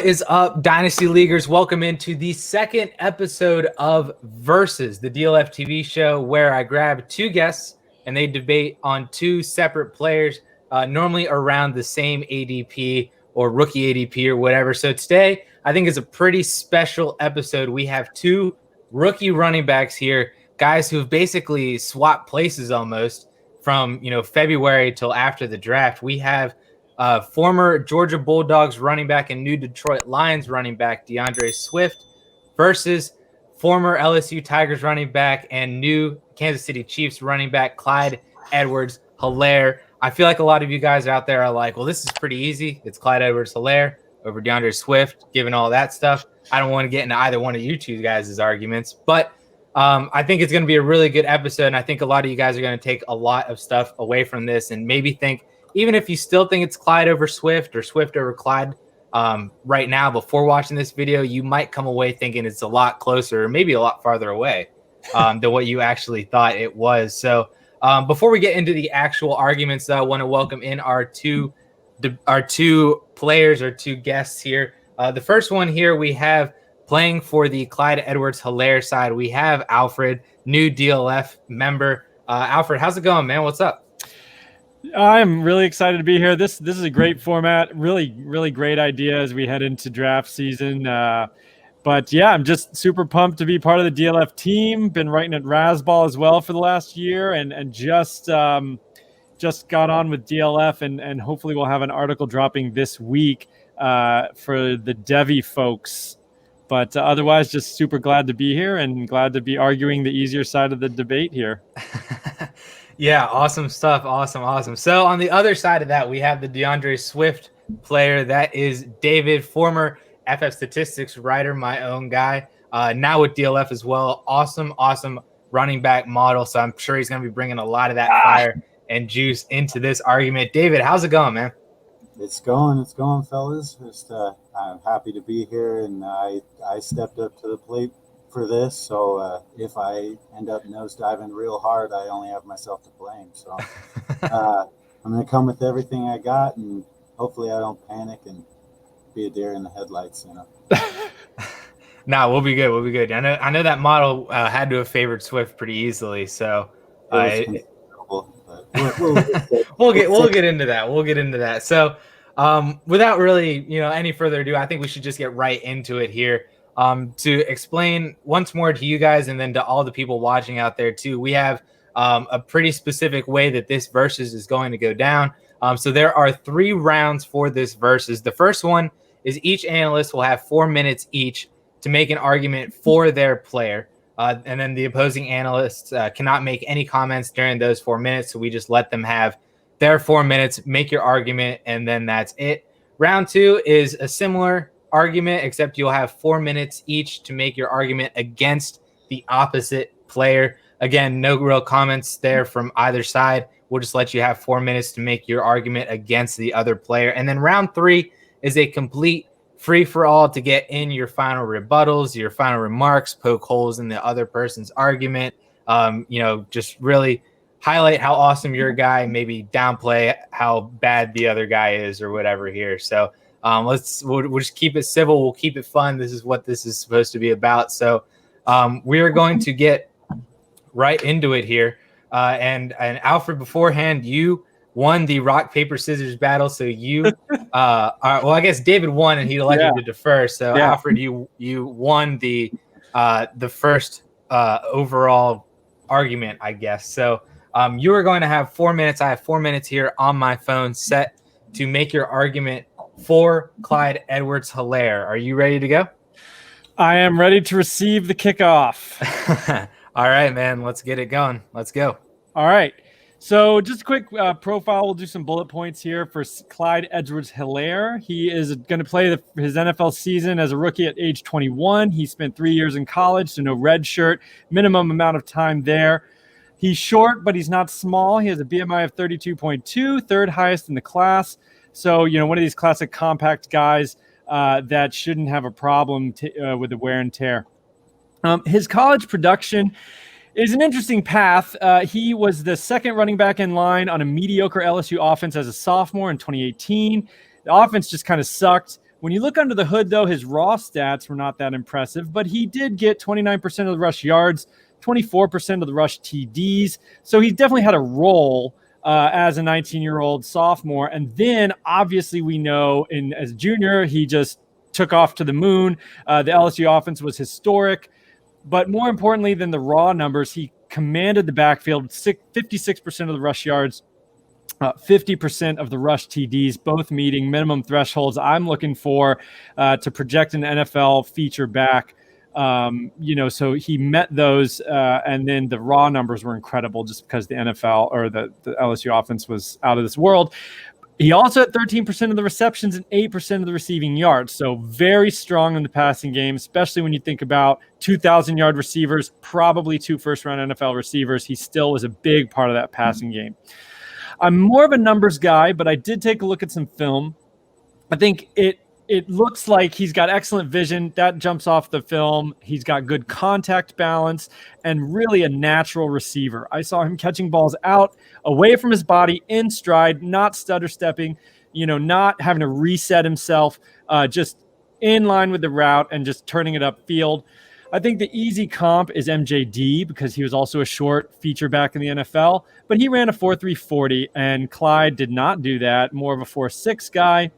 is up, Dynasty Leaguers? Welcome into the second episode of Versus, the DLF TV show where I grab two guests and they debate on two separate players, normally around the same ADP or rookie ADP or whatever. So today, I think is a pretty special episode. We have two rookie running backs here, guys who've basically swapped places almost from February till after the draft. We have former Georgia Bulldogs running back and new Detroit Lions running back Deandre Swift versus former LSU Tigers running back and new Kansas City Chiefs running back Clyde Edwards-Helaire. I feel like a lot of you guys out there are like, well, this is pretty easy. It's Clyde Edwards-Helaire over Deandre Swift, given all that stuff. I don't want to get into either one of you two guys' arguments, but I think it's going to be a really good episode, and I think a lot of you guys are going to take a lot of stuff away from this and maybe think, even if you still think it's Clyde over Swift or Swift over Clyde right now before watching this video, you might come away thinking it's a lot closer or maybe a lot farther away than what you actually thought it was. So before we get into the actual arguments, though, I want to welcome in our two players or two guests here. The first one here we have playing for the Clyde Edwards-Helaire side. We have Alfred, new DLF member. Alfred, how's it going, man? What's up? I'm really excited to be here. This is a great format. Really great idea as we head into draft season. But yeah, I'm just super pumped to be part of the DLF team. Been writing at Rasball as well for the last year, and just got on with DLF, and hopefully we'll have an article dropping this week for the Devi folks. But otherwise, just super glad to be here and glad to be arguing the easier side of the debate here. Yeah, awesome stuff. Awesome. So on the other side of that, we have the Deandre Swift player. That is David, former FF Statistics writer, my own guy, now with DLF as well. Awesome running back model. So I'm sure he's going to be bringing a lot of that fire and juice into this argument. David, how's it going, man? It's going, fellas. Just I'm happy to be here, and I stepped up to the plate for this, so if I end up nosediving real hard, I only have myself to blame. So I'm going to come with everything I got, and hopefully I don't panic and be a deer in the headlights, Nah, we'll be good. I know that model had to have favored Swift pretty easily, so we'll get into that. So without really any further ado, I think we should just get right into it here. To explain once more to you guys and then to all the people watching out there too, we have a pretty specific way that this versus is going to go down. So there are 3 rounds for this versus. The first one is each analyst will have 4 minutes each to make an argument for their player. And then the opposing analysts cannot make any comments during those 4 minutes. So we just let them have their 4 minutes, make your argument, and then that's it. Round 2 is a similar argument, except you'll have 4 minutes each to make your argument against the opposite player. Again, no real comments there from either side. We'll just let you have 4 minutes to make your argument against the other player. And then round 3 is a complete free-for-all to get in your final rebuttals, your final remarks, poke holes in the other person's argument, just really highlight how awesome your guy, maybe downplay how bad the other guy is or whatever here. So we'll just keep it civil. We'll keep it fun. This is what this is supposed to be about. So we are going to get right into it here. And Alfred, beforehand, you won the rock, paper, scissors battle. So you I guess David won and he elected to defer. So yeah. Alfred, you won the first overall argument, I guess. So you are going to have 4 minutes. I have 4 minutes here on my phone set to make your argument for Clyde Edwards-Helaire. Are you ready to go? I am ready to receive the kickoff. All right, man. Let's get it going. Let's go. All right. So just a quick profile. We'll do some bullet points here for Clyde Edwards-Helaire. He is going to play his NFL season as a rookie at age 21. He spent 3 years in college, so no red shirt, minimum amount of time there. He's short, but he's not small. He has a BMI of 32.2, third highest in the class. So, one of these classic compact guys that shouldn't have a problem with the wear and tear. His college production is an interesting path. He was the second running back in line on a mediocre LSU offense as a sophomore in 2018. The offense just kind of sucked. When you look under the hood, though, his raw stats were not that impressive, but he did get 29% of the rush yards, 24% of the rush TDs. So he definitely had a role as a 19-year-old sophomore. And then obviously we know as a junior, he just took off to the moon. The LSU offense was historic. But more importantly than the raw numbers, he commanded the backfield, 56% of the rush yards, 50% of the rush TDs, both meeting minimum thresholds I'm looking for to project an NFL feature back. So he met those, and then the raw numbers were incredible just because the NFL or the LSU offense was out of this world. He also had 13% of the receptions and 8% of the receiving yards. So very strong in the passing game, especially when you think about 2,000-yard receivers, probably 2 first-round NFL receivers. He still was a big part of that passing game. I'm more of a numbers guy, but I did take a look at some film. I think it looks like he's got excellent vision. That jumps off the film. He's got good contact balance and really a natural receiver. I saw him catching balls out, away from his body, in stride, not stutter stepping, not having to reset himself, just in line with the route and just turning it upfield. I think the easy comp is MJD because he was also a short feature back in the NFL, but he ran a 4.3 40, and Clyde did not do that. More of a 4.6 guy.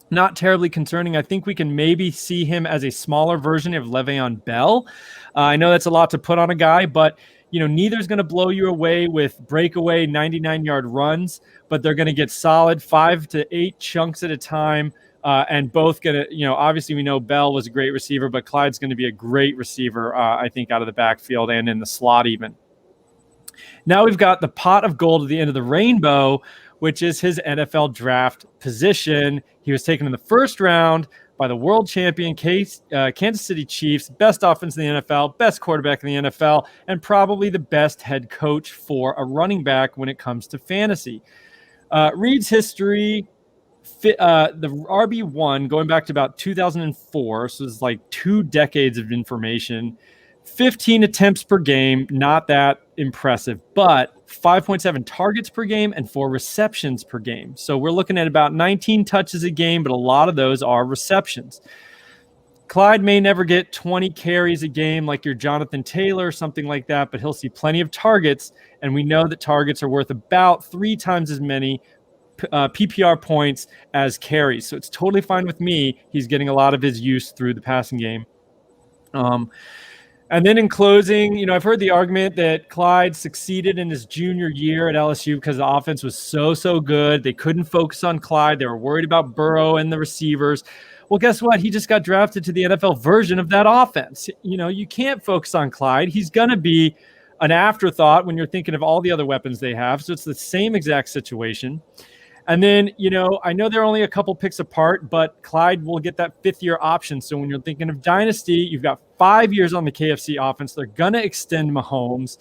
Not terribly concerning. I think we can maybe see him as a smaller version of Le'Veon Bell. I know that's a lot to put on a guy, but neither's going to blow you away with breakaway 99-yard runs, but they're going to get solid 5 to 8 chunks at a time. And both going to, obviously we know Bell was a great receiver, but Clyde's going to be a great receiver, I think, out of the backfield and in the slot even. Now we've got the pot of gold at the end of the rainbow, which is his NFL draft position. He was taken in the first round by the world champion Kansas City Chiefs, best offense in the NFL, best quarterback in the NFL, and probably the best head coach for a running back when it comes to fantasy. Reid's history, the RB1 going back to about 2004, so it's like 2 decades of information. 15 attempts per game, not that impressive, but 5.7 targets per game and 4 receptions per game. So we're looking at about 19 touches a game, but a lot of those are receptions. Clyde may never get 20 carries a game like your Jonathan Taylor or something like that, but he'll see plenty of targets, and we know that targets are worth about 3 times as many PPR points as carries. So it's totally fine with me. He's getting a lot of his use through the passing game. And then in closing, I've heard the argument that Clyde succeeded in his junior year at LSU because the offense was so good. They couldn't focus on Clyde. They were worried about Burrow and the receivers. Well, guess what? He just got drafted to the NFL version of that offense. You can't focus on Clyde. He's going to be an afterthought when you're thinking of all the other weapons they have. So it's the same exact situation. And then, I know they're only a couple picks apart, but Clyde will get that 5th-year option. So when you're thinking of Dynasty, you've got 5 years on the KFC offense. They're going to extend Mahomes.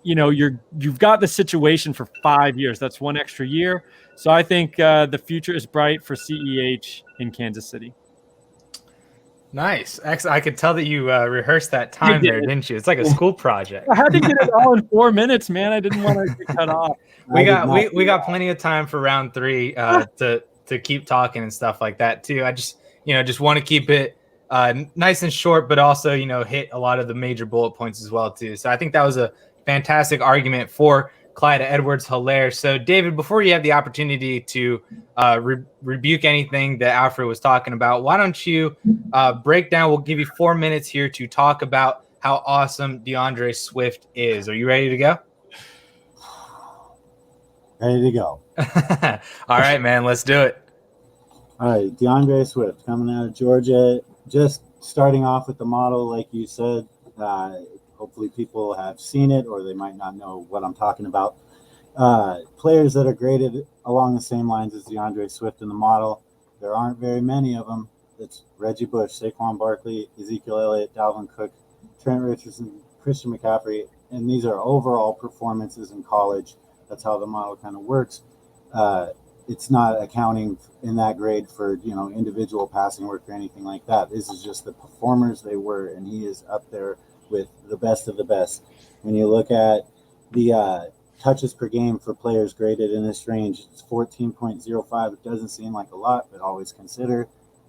You've got the situation for 5 years. That's 1 extra year. So I think the future is bright for CEH in Kansas City. Nice. I could tell that you rehearsed that time there, didn't you? It's like a school project. I had to get it all in 4 minutes, man. I didn't want to get cut off. We got plenty of time for round 3 to keep talking and stuff like that too. I just want to keep it nice and short, but also hit a lot of the major bullet points as well too. So I think that was a fantastic argument for Clyde Edwards-Helaire. So David, before you have the opportunity to rebuke anything that Alfred was talking about, why don't you break down? We'll give you 4 minutes here to talk about how awesome Deandre Swift is. Are you ready to go? Ready to go. All right, man, let's do it. All right, Deandre Swift coming out of Georgia, just starting off with the model, like you said. Hopefully people have seen it, or they might not know what I'm talking about. Players that are graded along the same lines as Deandre Swift in the model, there aren't very many of them. It's Reggie Bush, Saquon Barkley, Ezekiel Elliott, Dalvin Cook, Trent Richardson, Christian McCaffrey, and these are overall performances in college. That's how the model kind of works. It's not accounting in that grade for individual passing work or anything like that. This is just the performers they were, and he is up there with the best of the best. When you look at the touches per game for players graded in this range, it's 14.05. It doesn't seem like a lot, but always consider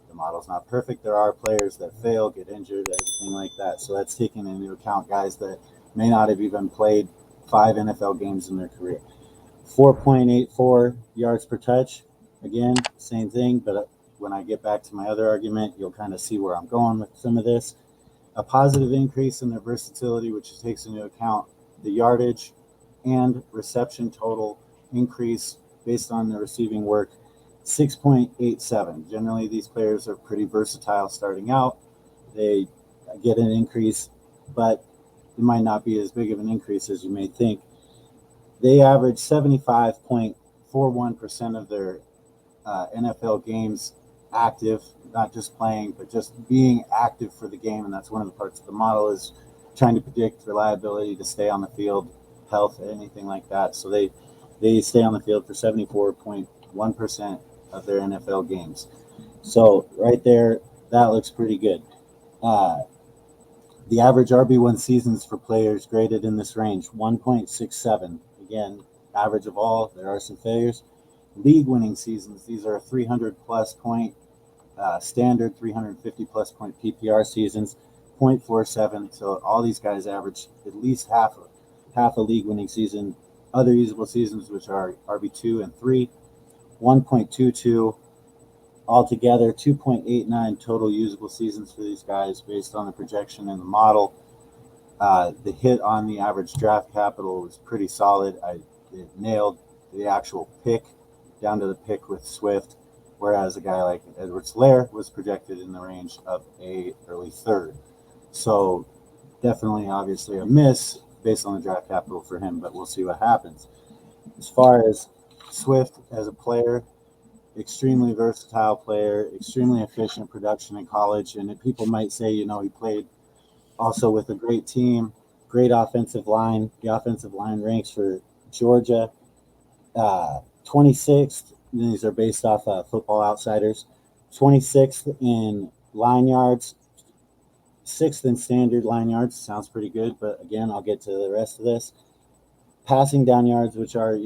the The model's not perfect. There are players that fail, get injured, everything like that. So that's taking into account guys that may not have even played 5 NFL games in their career. 4.84 yards per touch. Again, same thing, but when I get back to my other argument, you'll kind of see where I'm going with some of this. A positive increase in their versatility, which takes into account the yardage and reception total increase based on the receiving work, 6.87. Generally, these players are pretty versatile starting out. They get an increase, but it might not be as big of an increase as you may think. They average 75.41% of their NFL games active, not just playing, but just being active for the game. And that's one of the parts of the model, is trying to predict reliability to stay on the field, health, anything like that. So they stay on the field for 74.1% of their NFL games. So right there, that looks pretty good. The average RB1 seasons for players graded in this range, 1.67. Again, average of all. There are some failures. League winning seasons, these are 300 plus point standard, 350 plus point PPR seasons, 0.47. So all these guys average at least half a league winning season. Other usable seasons, which are RB2 and 3, 1.22. Altogether, 2.89 total usable seasons for these guys based on the projection in the model. The hit on the average draft capital was pretty solid. It nailed the actual pick down to the pick with Swift, whereas a guy like Edwards-Helaire was projected in the range of a early third. So definitely, obviously, a miss based on the draft capital for him, but we'll see what happens. As far as Swift as a player, extremely versatile player, extremely efficient production in college. And people might say, he played also with a great team, great offensive line. The offensive line ranks for Georgia 26th. These are based off Football Outsiders. 26th in line yards, 6th in standard line yards. Sounds pretty good, but again, I'll get to the rest of this. Passing down yards, which are,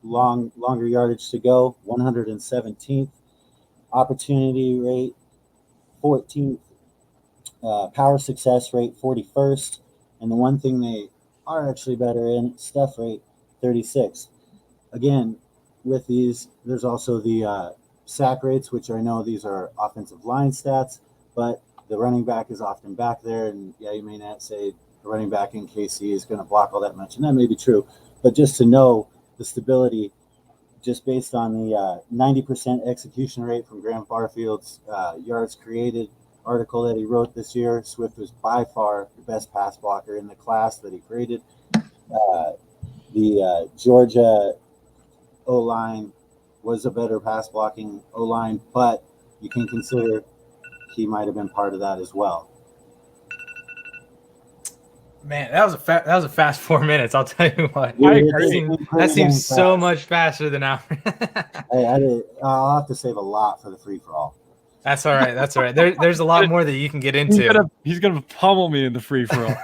longer yardage to go, 117th. Opportunity rate, 14th. Power success rate, 41st. And the one thing they are actually better in, stuff rate, 36th. Again, with these, there's also the sack rates, which I know these are offensive line stats, but the running back is often back there. And yeah, you may not say the running back in KC is going to block all that much, and that may be true. But just to know the stability, just based on the 90% execution rate from Graham Barfield's yards created article that he wrote this year, Swift was by far the best pass blocker in the class that he created. The Georgia O-line was a better pass blocking O-line, but you can consider he might have been part of that as well. Man, that was a fast 4 minutes. I'll tell you what. That seems so much faster than Alfred. I'll have to save a lot for the free for all. That's all right. That's all right. There's a lot more that you can get into. He's gonna pummel me in the free for all.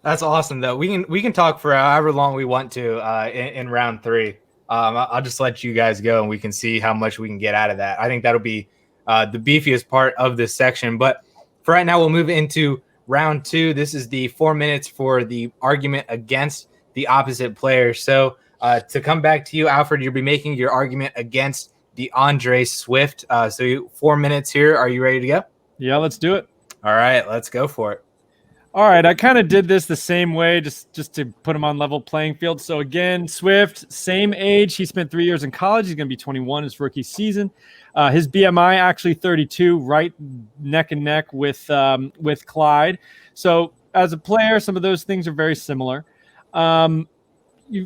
That's awesome, though. We can talk for however long we want to in round 3. I'll just let you guys go, and we can see how much we can get out of that. I think that'll be the beefiest part of this section. But for right now, we'll move into round 2. This is the 4 minutes for the argument against the opposite player. So to come back to you, Alfred, you'll be making your argument against Deandre Swift. So 4 minutes here. Are you ready to go? Yeah, let's do it. All right, let's go for it. All right, I kind of did this the same way, just to put him on level playing field. So again, Swift, same age. He spent 3 years in college. He's going to be 21 his rookie season. His BMI actually 32, right neck and neck with Clyde. So as a player, some of those things are very similar.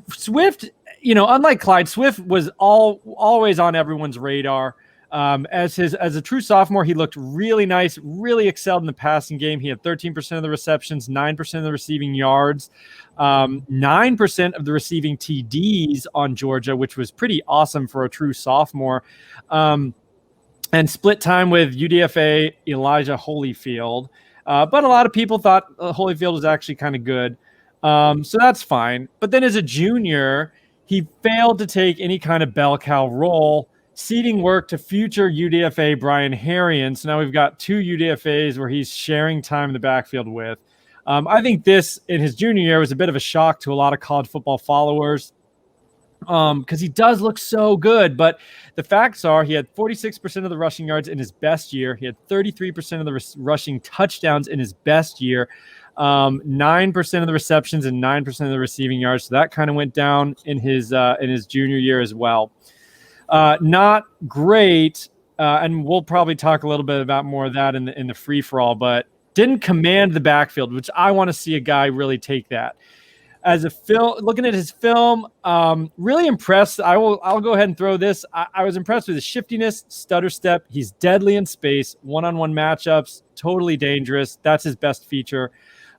Swift, unlike Clyde, Swift was always on everyone's radar. As a true sophomore, he looked really nice, really excelled in the passing game. He had 13% of the receptions, 9% of the receiving yards, 9% of the receiving TDs on Georgia, which was pretty awesome for a true sophomore. And split time with UDFA Elijah Holyfield. But a lot of people thought Holyfield was actually kind of good. So that's fine. But then as a junior, he failed to take any kind of bell cow role seeding work to future UDFA Brian Harrion. So now we've got 2 UDFAs where he's sharing time in the backfield with. I think this in his junior year was a bit of a shock to a lot of college football followers because he does look so good. But the facts are he had 46% of the rushing yards in his best year. He had 33% of the rushing touchdowns in his best year. 9% of the receptions and 9% of the receiving yards. So that kind of went down in his junior year as well. Not great, and we'll probably talk a little bit about more of that in the free for all. But didn't command the backfield, which I want to see a guy really take that. As a looking at his film, really impressed. I'll go ahead and throw this. I was impressed with his shiftiness, stutter step. He's deadly in space, one-on-one matchups, totally dangerous. That's his best feature.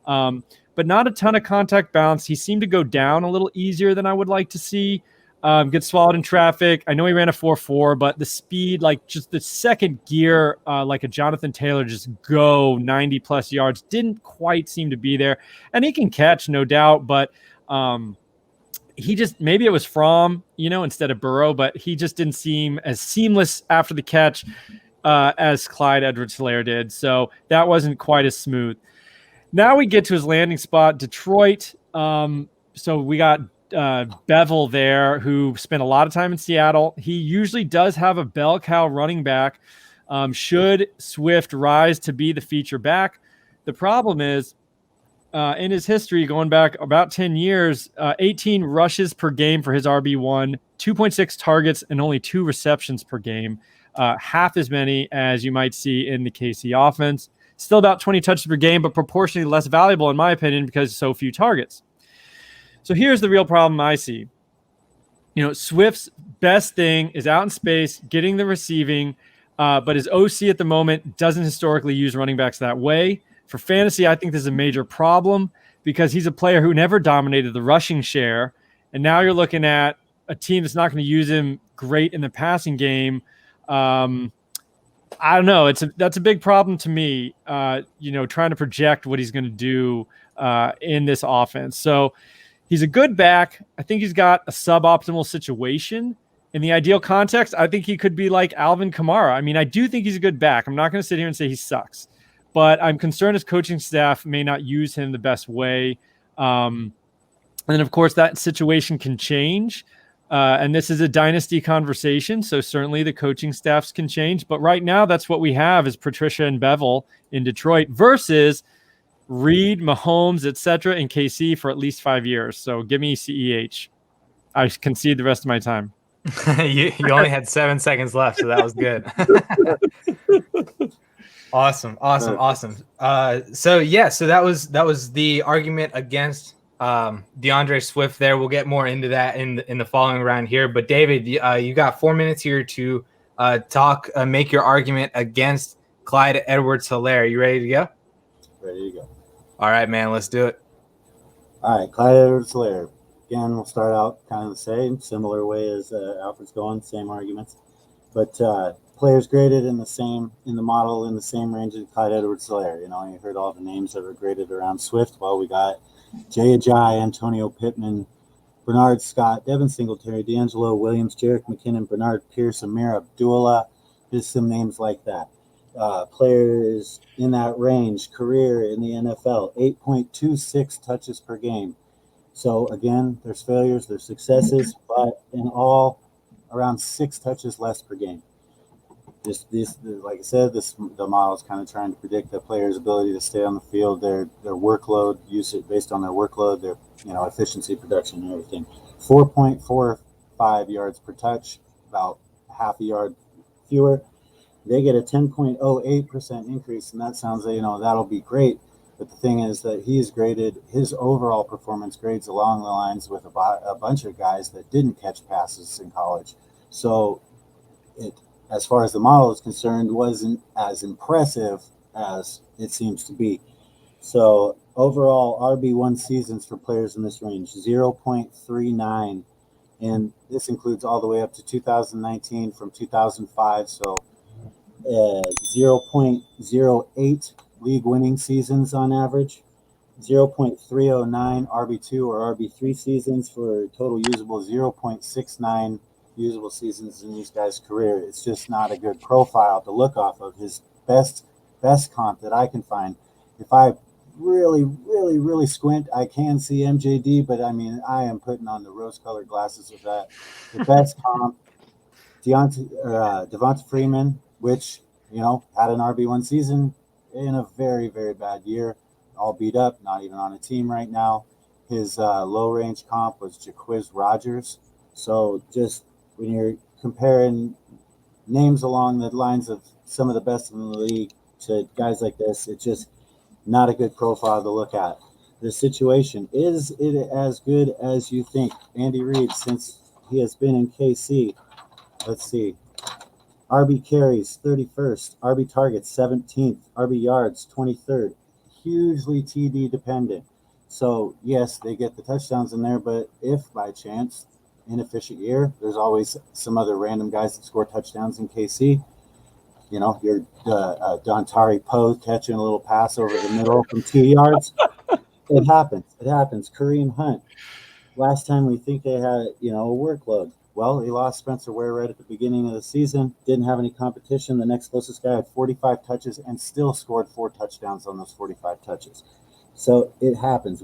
But not a ton of contact balance. He seemed to go down a little easier than I would like to see. Get swallowed in traffic. I know he ran a 4.4, but the speed, like just the second gear, like a Jonathan Taylor, just go 90 plus yards, didn't quite seem to be there. And he can catch, no doubt, but he just, maybe it was Fromm, instead of Burrow, but he just didn't seem as seamless after the catch as Clyde Edwards-Helaire did. So that wasn't quite as smooth. Now we get to his landing spot, Detroit. So we got Bevel there, who spent a lot of time in Seattle. He usually does have a bell cow running back. Should Swift rise to be the feature back? The problem is, in his history, going back about 10 years, 18 rushes per game for his RB1, 2.6 targets, and only 2 receptions per game. Half as many as you might see in the KC offense. Still about 20 touches per game, but proportionally less valuable, in my opinion, because so few targets. So here's the real problem I see. Swift's best thing is out in space, getting the receiving, but his OC at the moment doesn't historically use running backs that way. For fantasy, I think this is a major problem because he's a player who never dominated the rushing share, and now you're looking at a team that's not going to use him great in the passing game. I don't know. That's a big problem to me, trying to project what he's going to do in this offense. So he's a good back. I think he's got a suboptimal situation. In the ideal context, I think he could be like Alvin Kamara. I mean, I do think he's a good back. I'm not going to sit here and say he sucks, but I'm concerned his coaching staff may not use him the best way. And then, of course, that situation can change. And this is a dynasty conversation, so certainly the coaching staffs can change. But right now, that's what we have is Patricia and Bevel in Detroit versus Reid, Mahomes, etc. in KC for at least 5 years. So give me CEH. I concede the rest of my time. you only had 7 seconds left, so that was good. Awesome. So that was the argument against DeAndre Swift there. We'll get more into that in the following round here. But David, you got 4 minutes here to make your argument against Clyde Edwards-Helaire. You ready to go? Ready to go. All right, man, let's do it. All right, Clyde Edwards-Helaire. Again, we'll start out kind of the same, similar way as Alfred's going, same arguments. But players graded in the model in the same range as Clyde Edwards-Helaire. You heard all the names that were graded around Swift. Well, we got Jay Ajayi, Antonio Pittman, Bernard Scott, Devin Singletary, D'Angelo Williams, Jerick McKinnon, Bernard Pierce, Amir Abdullah, just some names like that. Players in that range, career in the NFL, 8.26 touches per game. So again, there's failures, there's successes, but in all, around 6 touches less per game. This like I said, the model is kind of trying to predict the player's ability to stay on the field, their workload, use it based on their workload, their efficiency, production, and everything. 4.45 yards per touch, about half a yard fewer. They get a 10.08% increase, and that sounds like that'll be great. But the thing is that he's graded, his overall performance grades along the lines with a bunch of guys that didn't catch passes in college. So it, as far as the model is concerned, wasn't as impressive as it seems to be. So overall, RB1 seasons for players in this range, 0.39. And this includes all the way up to 2019 from 2005. So 0.08 league winning seasons on average, 0.309 RB2 or RB3 seasons for total usable, 0.69 usable seasons in these guys' career. It's just not a good profile to look off of. His best comp that I can find, if I really squint, I can see MJD, but I mean, I am putting on the rose-colored glasses of that. The best comp, Devonta Freeman, which, had an RB1 season in a very, very bad year, all beat up, not even on a team right now. His low-range comp was Jaquiz Rogers. So just when you're comparing names along the lines of some of the best in the league to guys like this, it's just not a good profile to look at. The situation, is it as good as you think? Andy Reid, since he has been in KC, let's see. RB carries 31st, RB targets 17th, RB yards 23rd. Hugely TD dependent. So yes, they get the touchdowns in there, but if by chance, inefficient year, there's always some other random guys that score touchdowns in KC. Your Dontari Poe catching a little pass over the middle from 2 yards. It happens. Kareem Hunt. Last time we think they had, a workload. Well, he lost Spencer Ware right at the beginning of the season. Didn't have any competition. The next closest guy had 45 touches and still scored 4 touchdowns on those 45 touches. So it happens.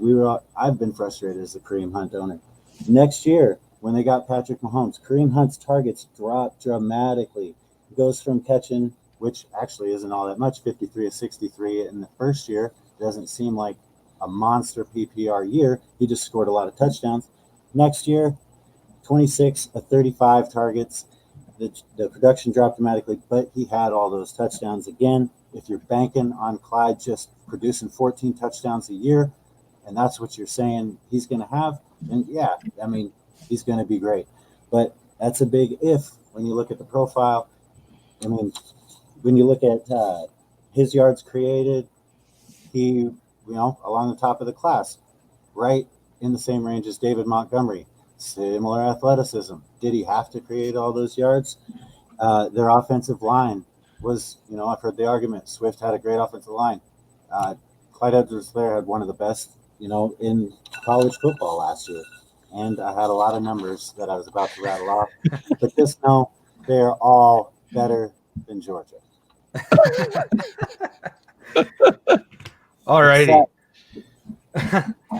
I've been frustrated as a Kareem Hunt owner. Next year, when they got Patrick Mahomes, Kareem Hunt's targets dropped dramatically. He goes from catching, which actually isn't all that much, 53 to 63 in the first year. Doesn't seem like a monster PPR year. He just scored a lot of touchdowns. Next year, 26 of 35 targets. The production dropped dramatically, but he had all those touchdowns again. If you're banking on Clyde just producing 14 touchdowns a year, and that's what you're saying he's going to have, then yeah, I mean, he's going to be great. But that's a big if when you look at the profile. I mean, when you look at his yards created, he, along the top of the class, right in the same range as David Montgomery. Similar athleticism. Did he have to create all those yards? Their offensive line was, I've heard the argument. Swift had a great offensive line. Clyde Edwards-Helaire had one of the best, in college football last year. And I had a lot of numbers that I was about to rattle off. But just know they're all better than Georgia. All righty.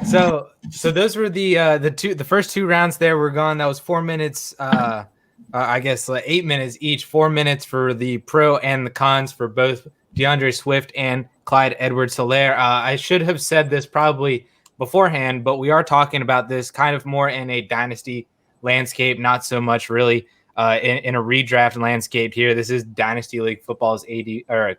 So those were the first 2 rounds there were gone. That was 4 minutes, I guess 8 minutes each, 4 minutes for the pro and the cons for both Deandre Swift and Clyde Edwards-Helaire. I should have said this probably beforehand, but we are talking about this kind of more in a dynasty landscape, not so much really in a redraft landscape here. This is Dynasty League Football's YouTube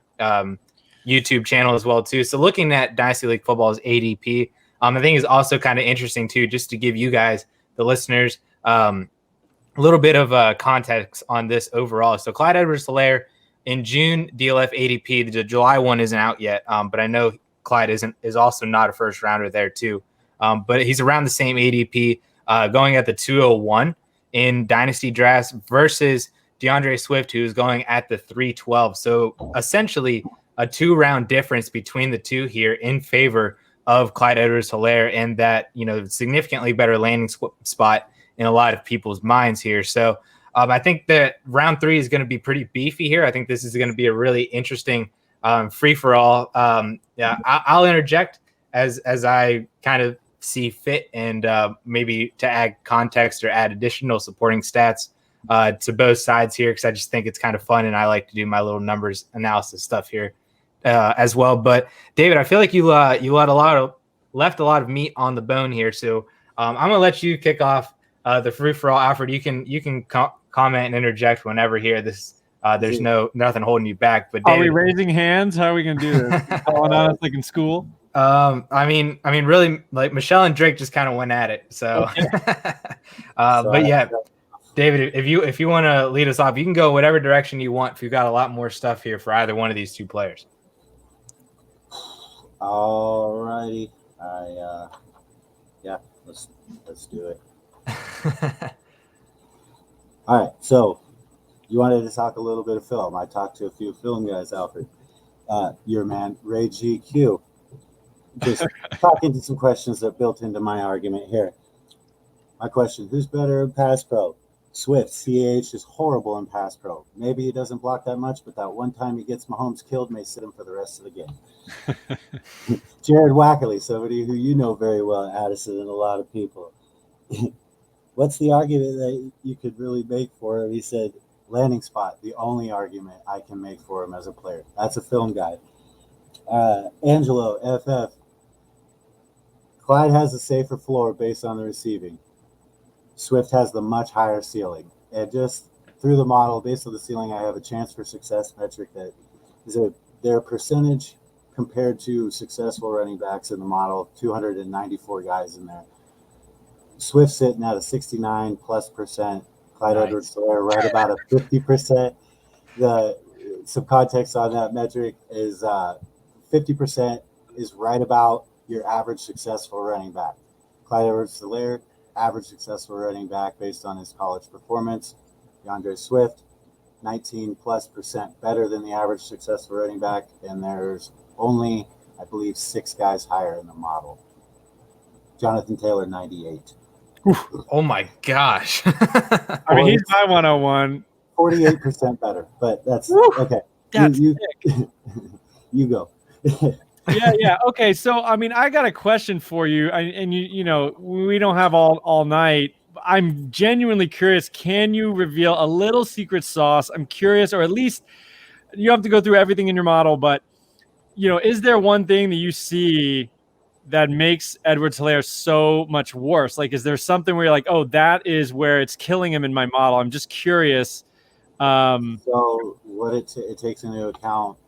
channel as well too. So looking at Dynasty League Football's ADP, I think is also kind of interesting too, just to give you guys, the listeners, a little bit of context on this overall. So Clyde Edwards-Helaire in June DLF ADP, the July one isn't out yet, but I know Clyde is also not a first rounder there too, but he's around the same ADP, going at the 201 in Dynasty drafts versus Deandre Swift, who's going at the 312. So essentially a 2-round difference between the two here in favor of Clyde Edwards-Helaire, and that, significantly better landing spot in a lot of people's minds here. So I think that round 3 is going to be pretty beefy here. I think this is going to be a really interesting free-for-all. I'll interject as I kind of see fit, and maybe to add context or add additional supporting stats to both sides here, because I just think it's kind of fun, and I like to do my little numbers analysis stuff here as well. But David, I feel like you left a lot of meat on the bone here, so I'm gonna let you kick off the free for all. Alfred, you can comment and interject whenever here. This there's nothing holding you back. But David, are we raising hands? How are we gonna do this? Calling on us like in school? I mean, really, like Michelle and Drake just kind of went at it. So, okay. But yeah, David, if you want to lead us off, you can go whatever direction you want. If you've got a lot more stuff here for either one of these two players. All righty. Let's do it. All right. So you wanted to talk a little bit of film. I talked to a few film guys, Alfred. Your man, Ray GQ. Just talking to some questions that built into my argument here. My question, who's better in pass pro? Swift, CH is horrible in pass pro. Maybe he doesn't block that much, but that one time he gets Mahomes killed may sit him for the rest of the game. Jared Wackerly, somebody who you know very well, Addison, and a lot of people. What's the argument that you could really make for him? He said, landing spot, the only argument I can make for him as a player. That's a film guide. Angelo, FF. Clyde has a safer floor based on the receiving. Swift has the much higher ceiling. And just through the model, based on the ceiling, I have a chance for success metric that is their percentage compared to successful running backs in the model, 294 guys in there. Swift sitting at a 69+%. Clyde Edwards-Helaire right about a 50%. Some context on that metric is 50% is right about your average successful running back. Clyde Edwards-Helaire, average successful running back based on his college performance. Deandre Swift, 19+% better than the average successful running back, and there's only, I believe, 6 guys higher in the model. Jonathan Taylor, 98. Oh my gosh. I mean, he's my 101. 48% better, but that's okay. That's you go. Yeah. Okay. So, I mean, I got a question for you, and you know, we don't have all night. I'm genuinely curious. Can you reveal a little secret sauce? I'm curious, or at least you have to go through everything in your model, but you know, is there one thing that you see that makes Edwards-Helaire so much worse? Like, is there something where you're like, oh, that is where it's killing him in my model? I'm just curious. So what it takes into account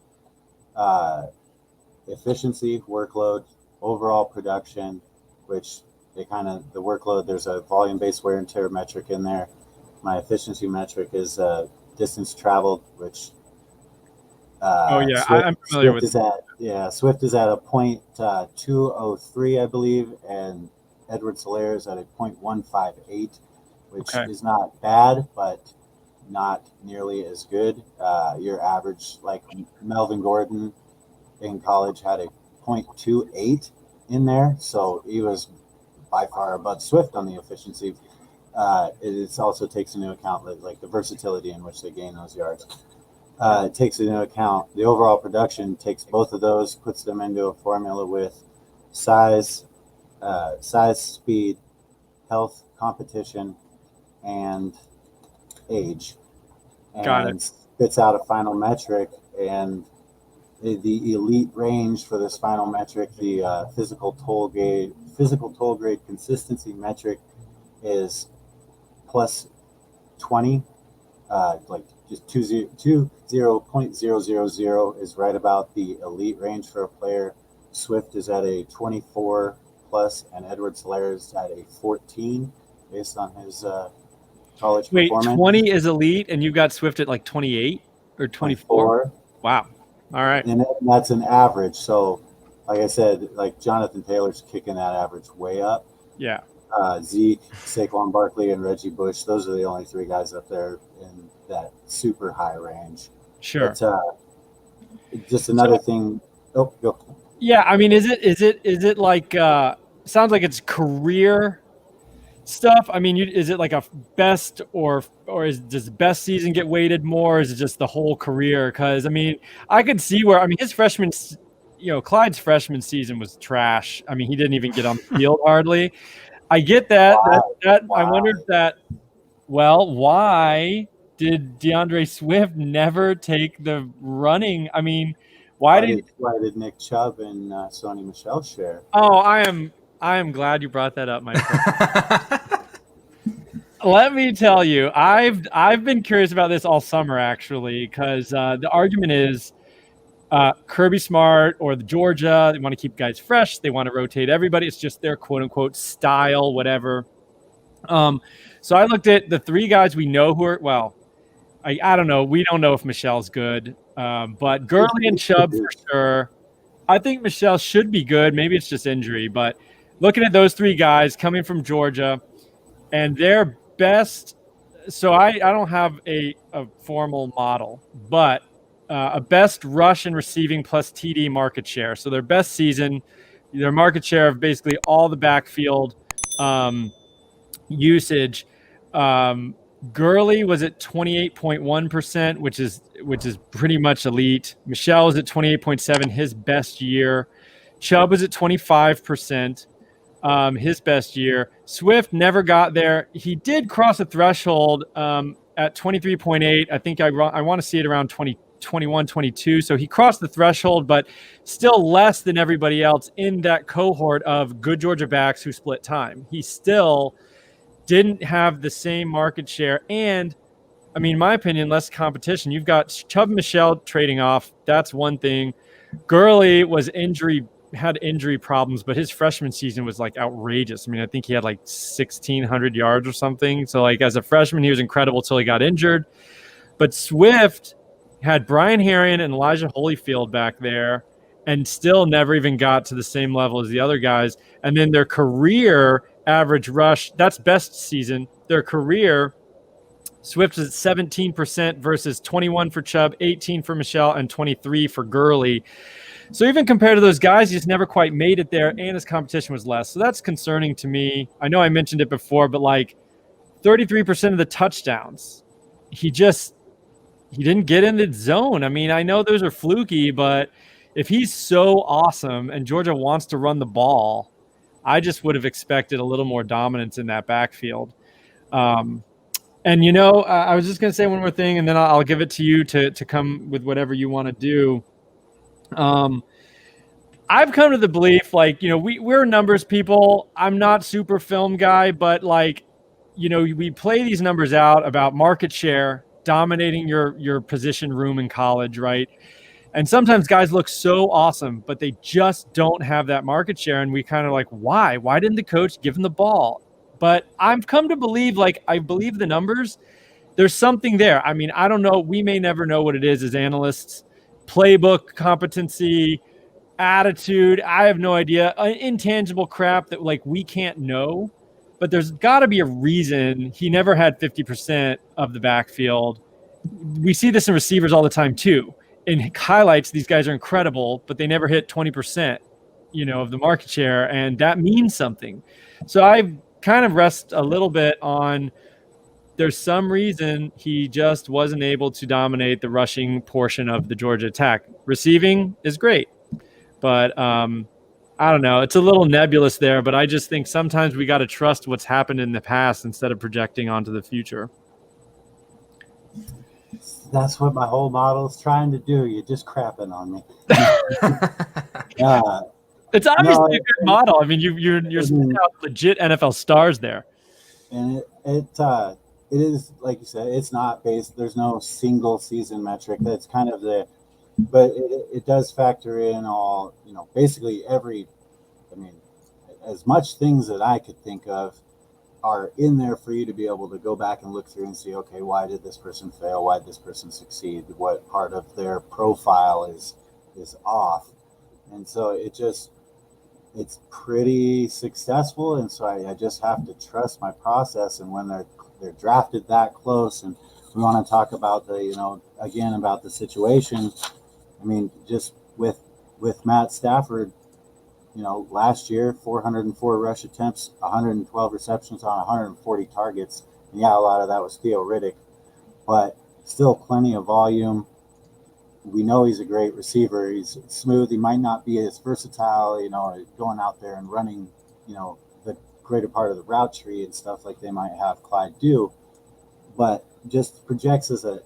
efficiency, workload, overall production, which the workload, there's a volume-based wear and tear metric in there. My efficiency metric is distance traveled, which I'm familiar with that. Yeah, Swift is at a 0.203, I believe, and Edwards-Helaire is at a 0.158, which is not bad, but not nearly as good. Your average, like Melvin Gordon in college, had a 0.28 in there, so he was by far above Swift on the efficiency. It also takes into account like the versatility in which they gain those yards. It takes into account the overall production, takes both of those, puts them into a formula with size, speed, health, competition, and age. And Got it. spits out a final metric, and the elite range for this final metric, the physical toll grade consistency metric, is plus 20, like just 0.000 is right about the elite range for a player. Swift is at a 24 plus, and Edwards-Helaire is at a 14 based on his college performance. 20 is elite, and you got Swift at like 28 or 24. Wow. All right. And that's an average. So, like I said, like Jonathan Taylor's kicking that average way up. Yeah. Zeke, Saquon Barkley, and Reggie Bush, those are the only 3 guys up there in that super high range. Sure. But, just another thing. Oh, go. Yeah, I mean, is it like sounds like it's career stuff? I mean, is it like a best or does best season get weighted more? Or is it just the whole career? Because I mean, I could see where his freshman, Clyde's freshman season was trash. I mean, he didn't even get on the field hardly. I get that. Wow. I wonder if that. Well, why did Deandre Swift never take the running? I mean, why did Nick Chubb and Sony Michel share? Oh, I am glad you brought that up, my friend. Let me tell you, I've been curious about this all summer actually, because the argument is Kirby Smart or the Georgia, they want to keep guys fresh, they want to rotate everybody. It's just their quote unquote style, whatever. So I looked at the 3 guys we know who are I don't know. We don't know if Michel's good, but Gurley and Chubb for sure. I think Michel should be good. Maybe it's just injury, but looking at those 3 guys coming from Georgia and their best. So I don't have a formal model, but a best rush and receiving plus TD market share. So their best season, their market share of basically all the backfield usage Gurley was at 28.1%, which is pretty much elite. Michelle was at 28.7%, his best year. Chubb was at 25%, his best year. Swift never got there. He did cross a threshold at 23.8. I think I want to see it around 21, 22. So he crossed the threshold, but still less than everybody else in that cohort of good Georgia backs who split time. He still didn't have the same market share. And I mean, in my opinion, less competition. You've got Chubb and Michelle trading off. That's one thing. Gurley had injury problems, but his freshman season was like outrageous. I mean, I think he had like 1,600 yards or something. So like as a freshman, he was incredible till he got injured. But Swift had Brian Herrien and Elijah Holyfield back there and still never even got to the same level as the other guys. And then their career average rush, that's best season. Their career, Swift is at 17% versus 21 for Chubb, 18 for Michelle, and 23 for Gurley. So even compared to those guys, he just never quite made it there, and his competition was less. So that's concerning to me. I know I mentioned it before, but like 33% of the touchdowns, he didn't get in the zone. I mean, I know those are fluky, but if he's so awesome and Georgia wants to run the ball, I just would have expected a little more dominance in that backfield. And, I was just going to say one more thing, and then I'll give it to you to come with whatever you want to do. I've come to the belief, we're numbers people. I'm not super film guy, but we play these numbers out about market share, dominating your position room in college, right? And sometimes guys look so awesome, but they just don't have that market share. And we kind of like, why? Why didn't the coach give them the ball? But I've come to believe, I believe the numbers, there's something there. I mean, I don't know. We may never know what it is as analysts. Playbook competency, attitude, I have no idea. Intangible crap that we can't know. But there's got to be a reason he never had 50% of the backfield. We see this in receivers all the time too. In highlights, these guys are incredible, but they never hit 20%, of the market share, and that means something. So I kind of rest a little bit on there's some reason he just wasn't able to dominate the rushing portion of the Georgia attack. Receiving is great, but I don't know. It's a little nebulous there, but I just think sometimes we got to trust what's happened in the past instead of projecting onto the future. That's what my whole model is trying to do. You're just crapping on me. It's obviously a good model. I mean, you're spitting out legit NFL stars there. And it is, like you said, it's not based. There's no single season metric. That's kind of but it does factor in all, basically as much things that I could think of are in there for you to be able to go back and look through and see, okay, why did this person fail? Why did this person succeed? What part of their profile is off? And so it's pretty successful. And so I just have to trust my process. And when they're drafted that close, and we want to talk about again, about the situation. I mean, just with Matt Stafford, last year, 404 rush attempts, 112 receptions on 140 targets. And yeah, a lot of that was Theo Riddick, but still plenty of volume. We know he's a great receiver. He's smooth. He might not be as versatile, going out there and running, the greater part of the route tree and stuff like they might have Clyde do, but just projects as a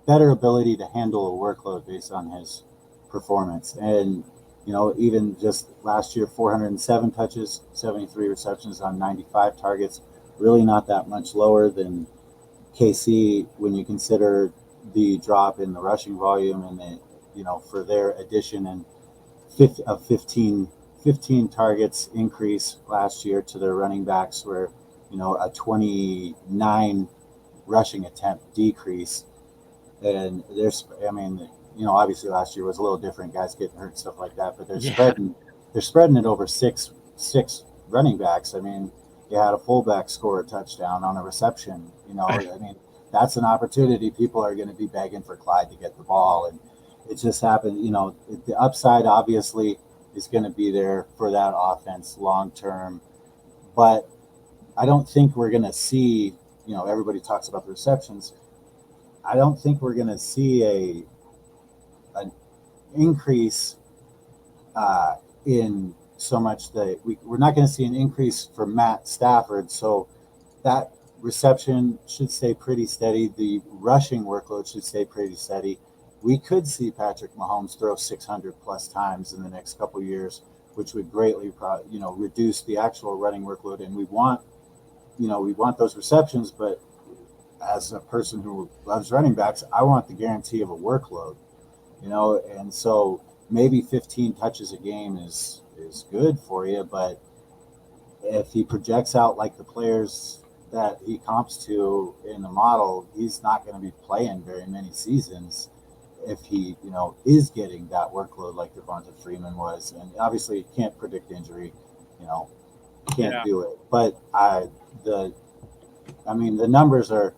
better ability to handle a workload based on his performance. And even just last year, 407 touches, 73 receptions on 95 targets, really not that much lower than KC when you consider the drop in the rushing volume and for their addition and 15 targets increase last year to their running backs were, a 29 rushing attempt decrease. And obviously last year was a little different, guys getting hurt and stuff like that, but they're spreading it over six running backs. I mean, you had a fullback score a touchdown on a reception, that's an opportunity. People are going to be begging for Clyde to get the ball, and it just happened. The upside obviously is going to be there for that offense long term, but I don't think we're going to see, everybody talks about the receptions. I don't think we're going to see an increase in so much that we're not going to see an increase for Matt Stafford. So that reception should stay pretty steady. The rushing workload should stay pretty steady. We could see Patrick Mahomes throw 600 plus times in the next couple of years, which would greatly, reduce the actual running workload. And we want those receptions, but as a person who loves running backs, I want the guarantee of a workload, and so maybe 15 touches a game is good for you, but if he projects out like the players that he comps to in the model, he's not going to be playing very many seasons if he, is getting that workload like Devonta Freeman was. And obviously you can't predict injury, can't do it. But the numbers are,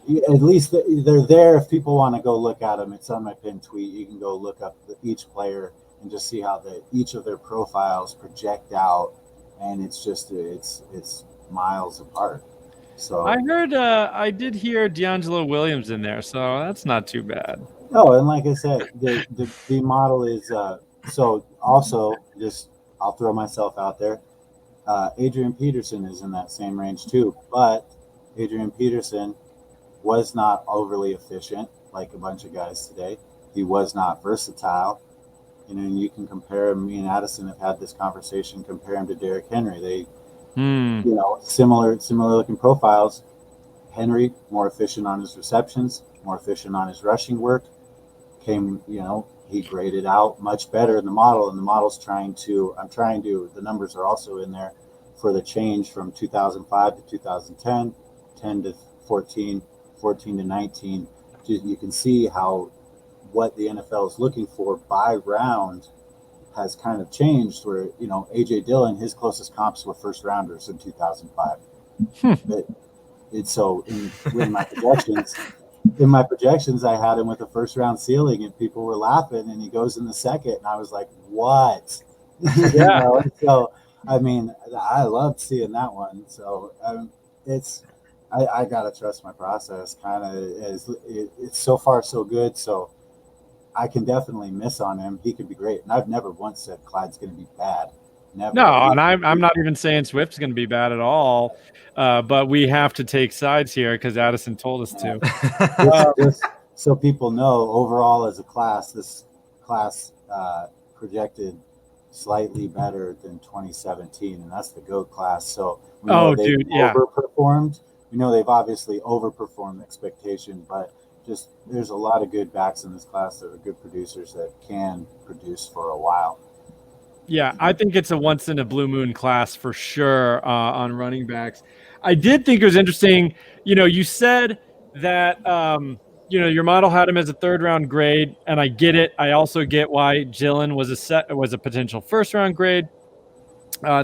at least they're there. If people want to go look at them, it's on my pinned tweet. You can go look up each player and just see how each of their profiles project out, and it's miles apart. So I did hear D'Angelo Williams in there, so that's not too bad. No, and like I said, the model is so also just I'll throw myself out there. Adrian Peterson is in that same range too, but Adrian Peterson was not overly efficient like a bunch of guys today. He was not versatile. And you can compare him. Me and Addison have had this conversation. Compare him to Derrick Henry. They, similar looking profiles. Henry more efficient on his receptions, more efficient on his rushing work. He graded out much better in the model, and the model's the numbers are also in there for the change from 2005 to 2010, 10 to 14, 14 to 19. You can see how what the NFL is looking for by round has kind of changed, where, A.J. Dillon, his closest comps were first rounders in 2005. In my projections, I had him with a first round ceiling, and people were laughing, and he goes in the second, and I was like, what? Yeah. So, I loved seeing that one. So I got to trust my process kind of. It's so far so good. So I can definitely miss on him. He could be great. And I've never once said Clyde's going to be bad. Never. No, and I'm not even saying Swift's going to be bad at all. But we have to take sides here because Addison told us to. Just so people know, overall as a class, this class projected slightly better than 2017, and that's the GOAT class. So we know overperformed. We know they've obviously overperformed expectation, but just there's a lot of good backs in this class that are good producers that can produce for a while. Yeah, I think it's a once in a blue moon class for sure on running backs. I did think it was interesting. You said that your model had him as a third round grade, and I get it. I also get why Jillen was a potential first round grade.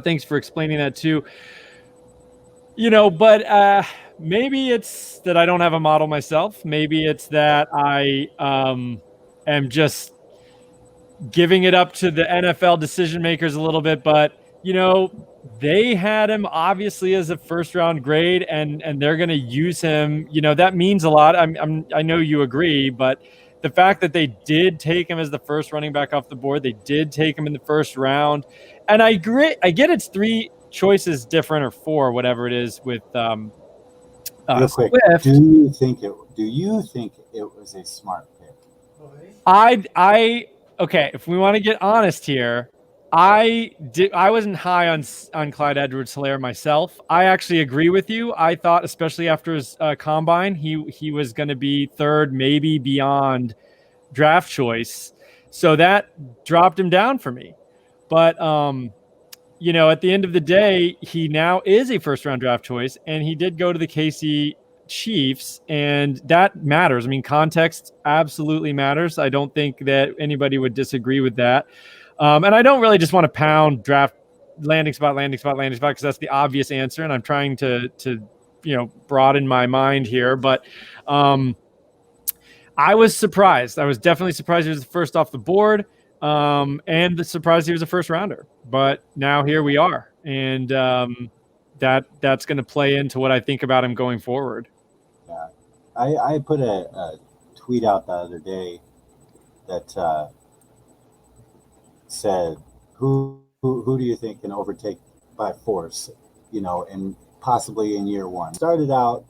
Thanks for explaining that too. But maybe it's that I don't have a model myself. Maybe it's that I am just giving it up to the NFL decision makers a little bit. But they had him obviously as a first round grade, and they're going to use him. That means a lot. I know you agree, but the fact that they did take him as the first running back off the board, they did take him in the first round, and I agree. I get it's 3 choices different or 4, whatever it is with Real quick, Swift. do you think it was a smart pick? Okay, if we want to get honest here, I wasn't high on Clyde Edwards-Helaire myself. I actually agree with you. I thought, especially after his combine, he was going to be third, maybe beyond draft choice. So that dropped him down for me. But at the end of the day, he now is a first round draft choice, and he did go to the KC Chiefs, and that matters. Context absolutely matters. I don't think that anybody would disagree with that. And I don't really just want to pound draft landing spot, because that's the obvious answer. And I'm trying to broaden my mind here. But I was surprised. I was definitely surprised he was the first off the board, and surprised he was a first rounder. But now here we are. And that's going to play into what I think about him going forward. Yeah, I put a tweet out the other day that said, who do you think can overtake by force, and possibly in year one? Started out,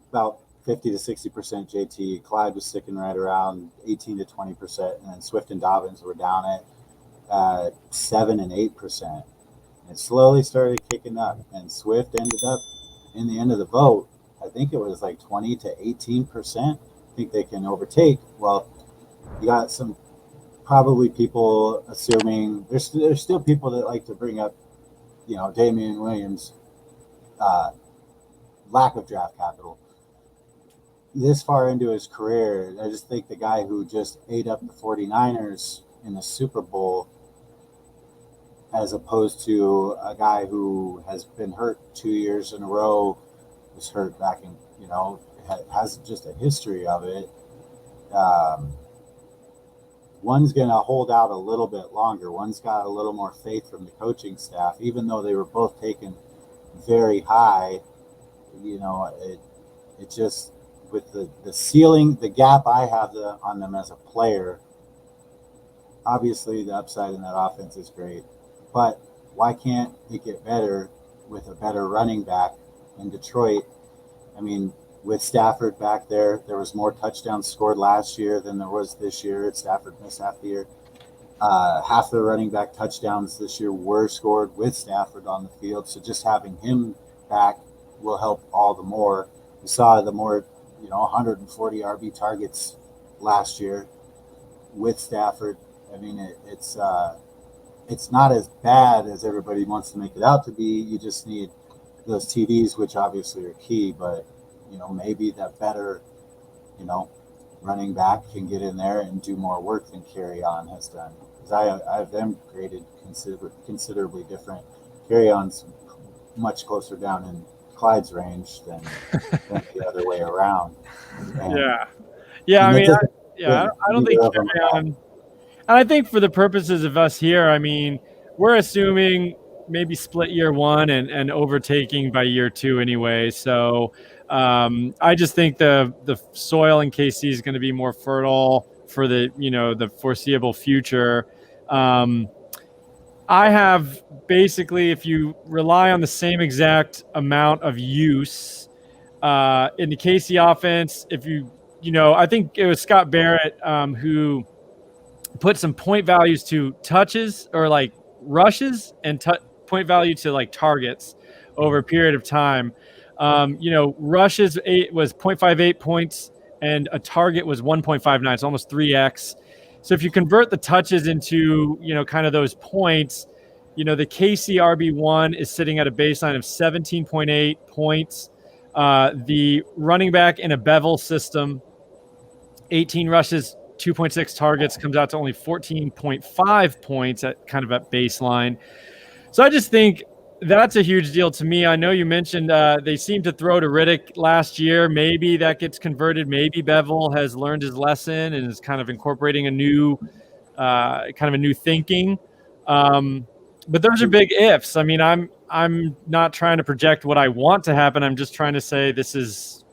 about 50 to 60% JT. Clyde was sticking right around 18 to 20%, and then Swift and Dobbins were down at 7 and 8%. It slowly started kicking up, and Swift ended up in the end of the vote. I think it was like 20 to 18%. I think they can overtake. Well, you got some probably people assuming there's still people that like to bring up, Damian Williams' lack of draft capital. This far into his career, I just think the guy who just ate up the 49ers in the Super Bowl, as opposed to a guy who has been hurt 2 years in a row, was hurt back in, has just a history of it. One's going to hold out a little bit longer. One's got a little more faith from the coaching staff, even though they were both taken very high. It just, with the ceiling, the gap I have on them as a player, obviously the upside in that offense is great. But why can't it get better with a better running back in Detroit? I mean, with Stafford back there was more touchdowns scored last year than there was this year. Stafford missed half the year. Half the running back touchdowns this year were scored with Stafford on the field. So just having him back will help all the more. We saw the more, 140 RB targets last year with Stafford. I mean, it's not as bad as everybody wants to make it out to be. You just need those TDs, which obviously are key, but maybe that better, running back can get in there and do more work than Carry On has done. Because I have them graded considerably different. Carry On's much closer down in Clyde's range than the other way around. And, I mean, I don't think Carry On. And I think for the purposes of us here, I mean, we're assuming maybe split year one and overtaking by year two anyway. So I just think the soil in KC is going to be more fertile for the foreseeable future. I have basically, if you rely on the same exact amount of use in the KC offense, I think it was Scott Barrett who put some point values to touches or like rushes and point value to like targets over a period of time. Rushes was 0.58 points and a target was 1.59. It's almost 3x. So if you convert the touches into, kind of those points, the KC RB1 is sitting at a baseline of 17.8 points. The running back in a Bevel system, 18 rushes, 2.6 targets, comes out to only 14.5 points at baseline. So I just think that's a huge deal to me. I know you mentioned they seem to throw to Riddick last year. Maybe that gets converted. Maybe Bevel has learned his lesson and is kind of incorporating a new thinking. But those are big ifs. I mean, I'm not trying to project what I want to happen. I'm just trying to say this is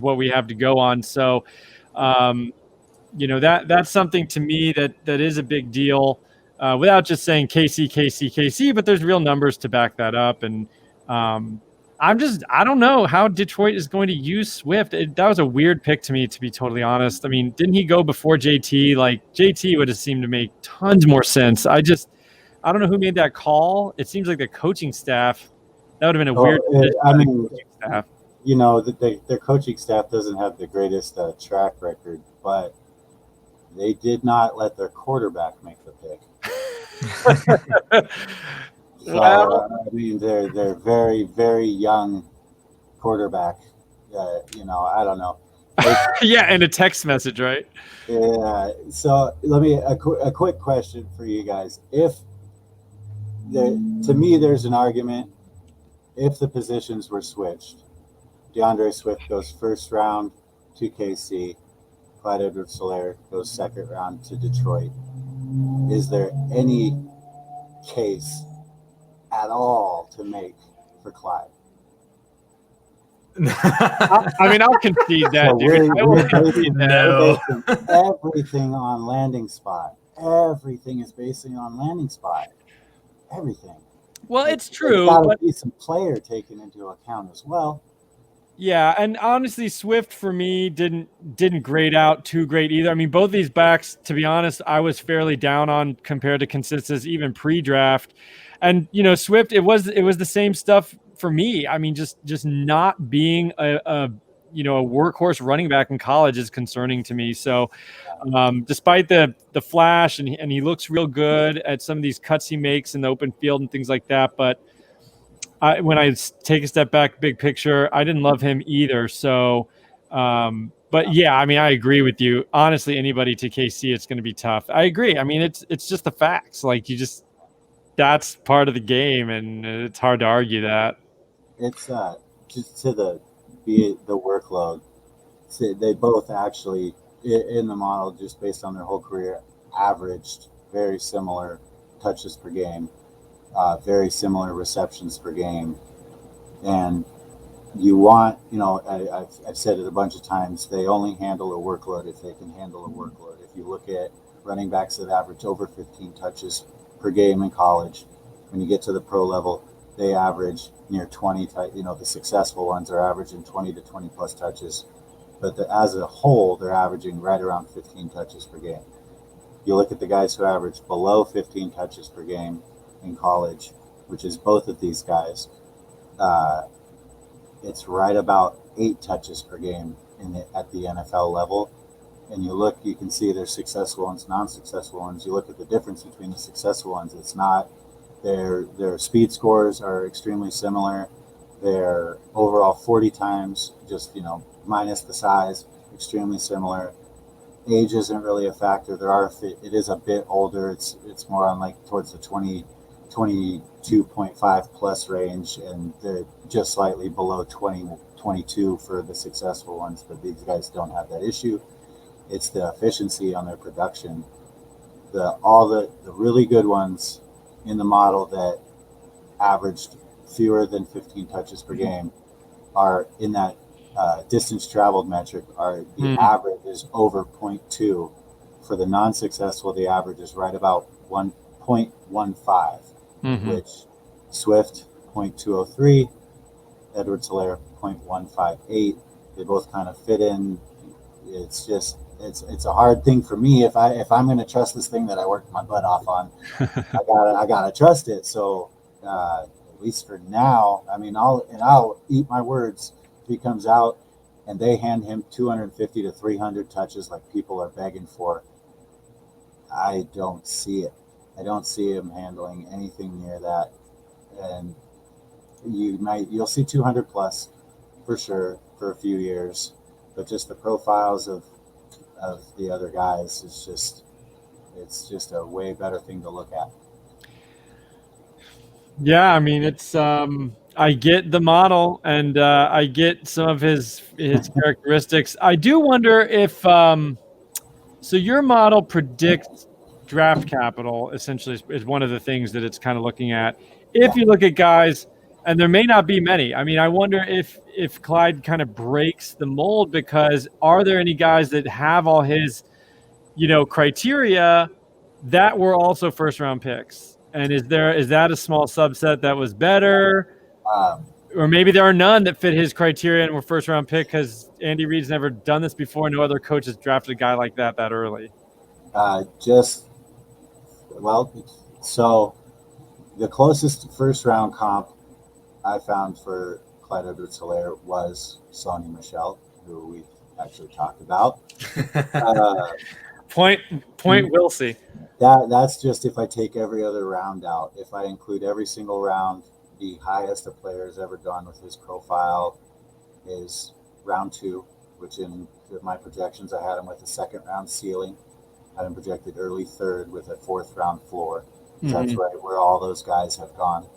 what we have to go on. So, that's something to me that is a big deal. Without just saying KC, but there's real numbers to back that up. And I don't know how Detroit is going to use Swift. That was a weird pick to me, to be totally honest. I mean, didn't he go before JT? Like, JT would have seemed to make tons more sense. I don't know who made that call. It seems like the coaching staff, that would have been a weird coaching staff. Their coaching staff doesn't have the greatest track record, but they did not let their quarterback make the pick. So, I mean, they're very, very young quarterback. I don't know. Yeah, and a text message, right? Yeah. So let me a quick question for you guys. To me, there's an argument if the positions were switched. Deandre Swift goes first round to KC. Clyde Edwards-Helaire goes second round to Detroit. Is there any case at all to make for Clyde? I mean, I'll concede that, So dude. I will concede that. No. we're basing everything on landing spot. Everything is basing on landing spot. Everything. Well, it's There's true, got to but be some player taken into account as well. yeah, and honestly, Swift for me didn't grade out too great either. I mean, both these backs, to be honest, I was fairly down on compared to consensus even pre-draft. And Swift, it was the same stuff for me. I mean, just not being a workhorse running back in college is concerning to me. So, despite the flash and he looks real good at some of these cuts he makes in the open field and things like that, but when I take a step back, big picture, I didn't love him either. So, but yeah, I mean, I agree with you. Honestly, anybody to KC, it's going to be tough. I agree. I mean, it's just the facts. Like that's part of the game, and it's hard to argue that. It's just to the workload. They both actually in the model, just based on their whole career, averaged very similar touches per game. Very similar receptions per game, and you want, I've said it a bunch of times, they only handle a workload if they can handle a workload. If you look at running backs that average over 15 touches per game in college, when you get to the pro level, they average near 20. The successful ones are averaging 20 to 20 plus touches, but as a whole, they're averaging right around 15 touches per game. You look at the guys who average below 15 touches per game in college, which is both of these guys, it's right about 8 touches per game at the NFL level. And you can see there's successful ones, non-successful ones. You look at the difference between the successful ones. It's not their speed scores are extremely similar. Their overall 40 times, just minus the size, extremely similar. Age isn't really a factor. It is a bit older. It's more on towards the 22.5 plus range, and they're just slightly below 22 for the successful ones, but these guys don't have that issue. It's the efficiency on their production. All the really good ones in the model that averaged fewer than 15 touches per game are in that distance traveled metric. The average is over 0.2. For the non-successful, the average is right about 1.15. Which Swift 0.203, Edwards-Helaire 0.158. They both kind of fit in. It's just it's a hard thing for me if I'm going to trust this thing that I worked my butt off on. I gotta trust it. So at least for now, I mean, I'll eat my words if he comes out and they hand him 250 to 300 touches like people are begging for. I don't see it. I don't see him handling anything near that, and you'll see 200 plus for sure for a few years, but just the profiles of the other guys it's just a way better thing to look at. Yeah, I mean, it's I get the model and I get some of his characteristics. I do wonder if so your model predicts draft capital essentially is one of the things that it's kind of looking at. If you look at guys, and there may not be many. I mean, I wonder if Clyde kind of breaks the mold, because are there any guys that have all his, criteria that were also first round picks? And is that a small subset that was better? Or maybe there are none that fit his criteria and were first round pick because Andy Reid's never done this before. No other coach has drafted a guy like that early. So the closest first round comp I found for Clyde Edwards-Helaire was Sony Michel, who we actually talked about. Point Willsey. That's just if I take every other round out. If I include every single round, the highest a player has ever gone with his profile is round 2, which in my projections I had him with a second round ceiling. I had him projected early 3rd with a 4th round floor. That's right where all those guys have gone.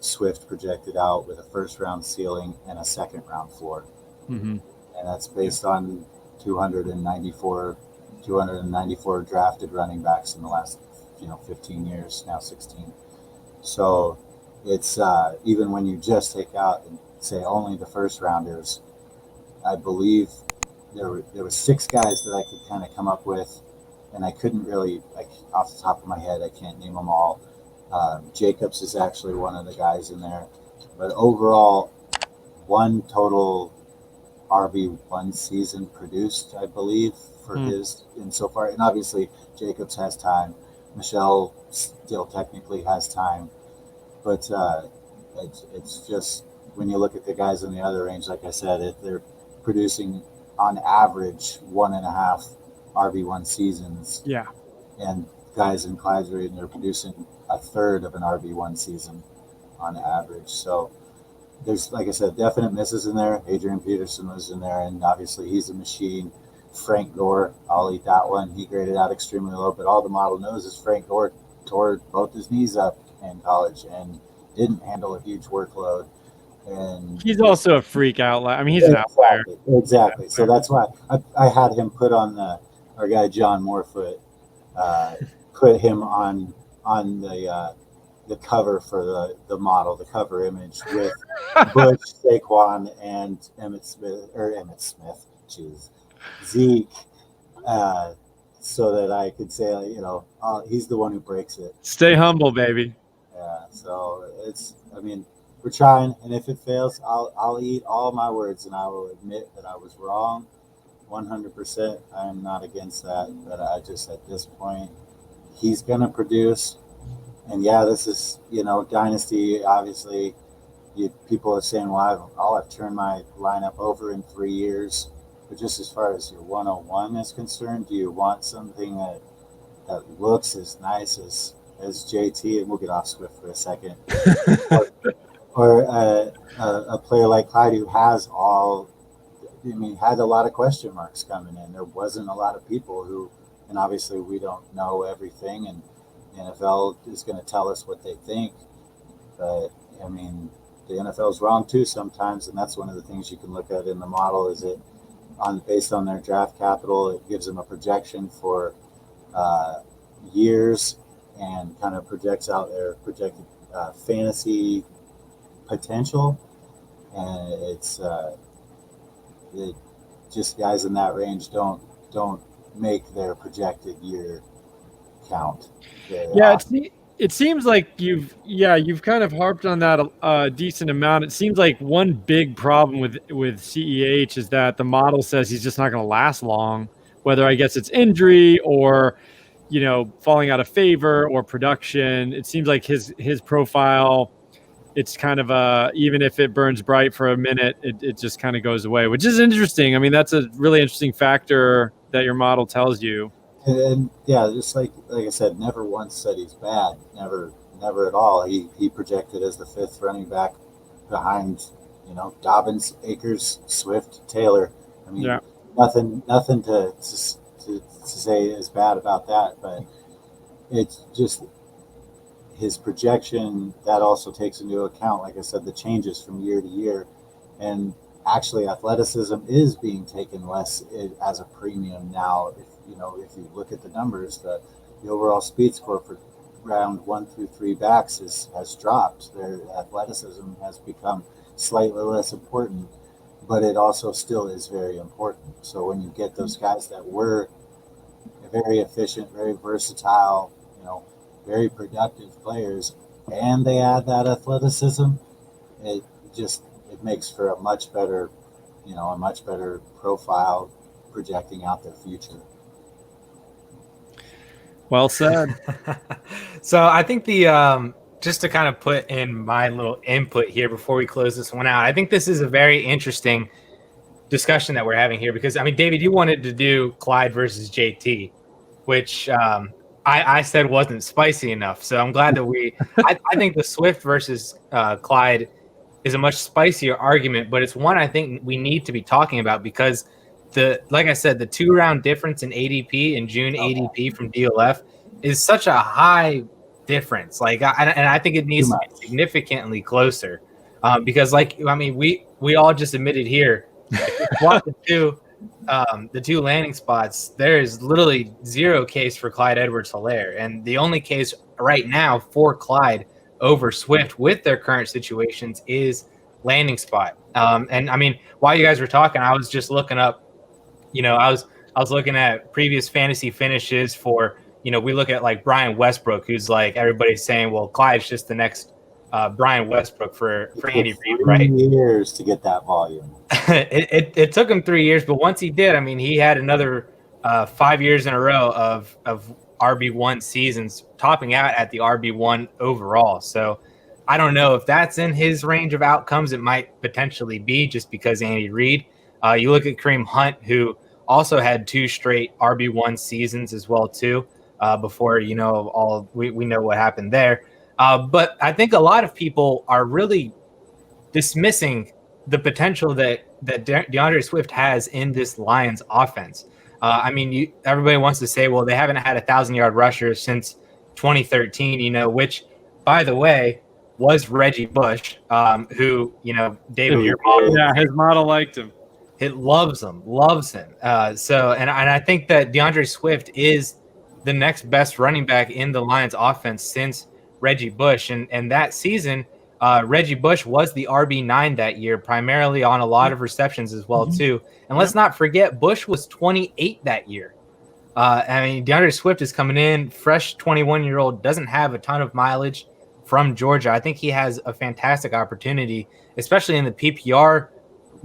Swift projected out with a 1st round ceiling and a 2nd round floor. And that's based on 294 drafted running backs in the last 15 years, now 16. So it's even when you just take out and say only the first rounders, I believe there were 6 guys that I could kind of come up with, and I couldn't really, like, off the top of my head, I can't name them all. Jacobs is actually one of the guys in there, but overall, one total RB1 season produced, I believe, for his insofar, and obviously Jacobs has time. Michelle still technically has time, but it's just when you look at the guys in the other range, like I said, they're producing on average 1.5 RB1 seasons. Yeah. And guys in Clyde's range, they're producing a third of an RB1 season on average. So there's, like I said, definite misses in there. Adrian Peterson was in there, and obviously he's a machine. Frank Gore, I'll eat that one. He graded out extremely low, but all the model knows is Frank Gore tore both his knees up in college and didn't handle a huge workload. And he's also a freak outlier. I mean, he's an outlier. Exactly. So that's why I had him put on our guy John Morefoot, put him on the cover for the model, the cover image with Butch, Saquon, and Emmitt Smith, Zeke, so that I could say, he's the one who breaks it. Stay humble, baby. Yeah. So we're trying, and if it fails, I'll eat all my words, and I will admit that I was wrong, 100%. I'm not against that, but I just, at this point, he's gonna produce. And yeah, this is, Dynasty, obviously, people are saying, well, I'll have turned my lineup over in 3 years. But just as far as your 101 is concerned, do you want something that looks as nice as JT? And we'll get off Swift for a second. or a player like Clyde, who had a lot of question marks coming in. There wasn't a lot of people who, and obviously we don't know everything, and the NFL is going to tell us what they think. But, the NFL is wrong too sometimes, and that's one of the things you can look at in the model. Is it based on their draft capital? It gives them a projection for years and kind of projects out their projected fantasy potential, and it just guys in that range don't make their projected year count. It seems like you've kind of harped on that a decent amount. It seems like one big problem with CEH is that the model says he's just not going to last long, whether I guess it's injury or falling out of favor or production. It seems like his profile, it's kind of even if it burns bright for a minute, it just kind of goes away, which is interesting. I mean, that's a really interesting factor that your model tells you. And yeah, just like I said, never once said he's bad. Never at all. He projected as the 5th running back behind, Dobbins, Akers, Swift, Taylor. Nothing to say is bad about that, but it's just his projection that also takes into account, like I said, the changes from year to year, and actually athleticism is being taken less as a premium now. If you look at the numbers, the overall speed score for round 1 through 3 backs has dropped. Their athleticism has become slightly less important, but it also still is very important. So when you get those guys that were very efficient, very versatile, very productive players, and they add that athleticism, it makes for a much better profile projecting out their future. Well said. So I think just to kind of put in my little input here before we close this one out, I think this is a very interesting discussion that we're having here because, David, you wanted to do Clyde versus JT, which I said wasn't spicy enough. So I'm glad that I think the Swift versus Clyde is a much spicier argument, but it's one I think we need to be talking about because like I said, the 2-round difference in ADP and June ADP from DLF is such a high difference. And I think it needs to be significantly closer because we all just admitted here, if you swap the two landing spots, there is literally zero case for Clyde Edwards-Helaire. And the only case right now for Clyde over Swift with their current situations is landing spot. And I mean, while you guys were talking, I was just looking up, I was looking at previous fantasy finishes for, we look at like Brian Westbrook, who's like everybody's saying, well, Clyde's just the next Brian Westbrook for Andy Reid, right? 3 years to get that volume. it took him 3 years, but once he did, I mean, he had another 5 years in a row of RB1 seasons, topping out at the RB1 overall. So I don't know if that's in his range of outcomes. It might potentially be, just because Andy Reid. You look at Kareem Hunt, who also had 2 straight RB1 seasons as well too, before we know what happened there. But I think a lot of people are really dismissing the potential that DeAndre Swift has in this Lions offense. I mean, everybody wants to say, well, they haven't had 1,000-yard rushers since 2013, which, by the way, was Reggie Bush, who, David, your model. Yeah, his model liked him. It loves him. And I think that DeAndre Swift is the next best running back in the Lions offense since Reggie Bush. And that season, Reggie Bush was the RB9 that year, primarily on a lot of receptions as well, too. And let's not forget, Bush was 28 that year. I mean, DeAndre Swift is coming in, fresh 21-year-old, doesn't have a ton of mileage from Georgia. I think he has a fantastic opportunity, especially in the PPR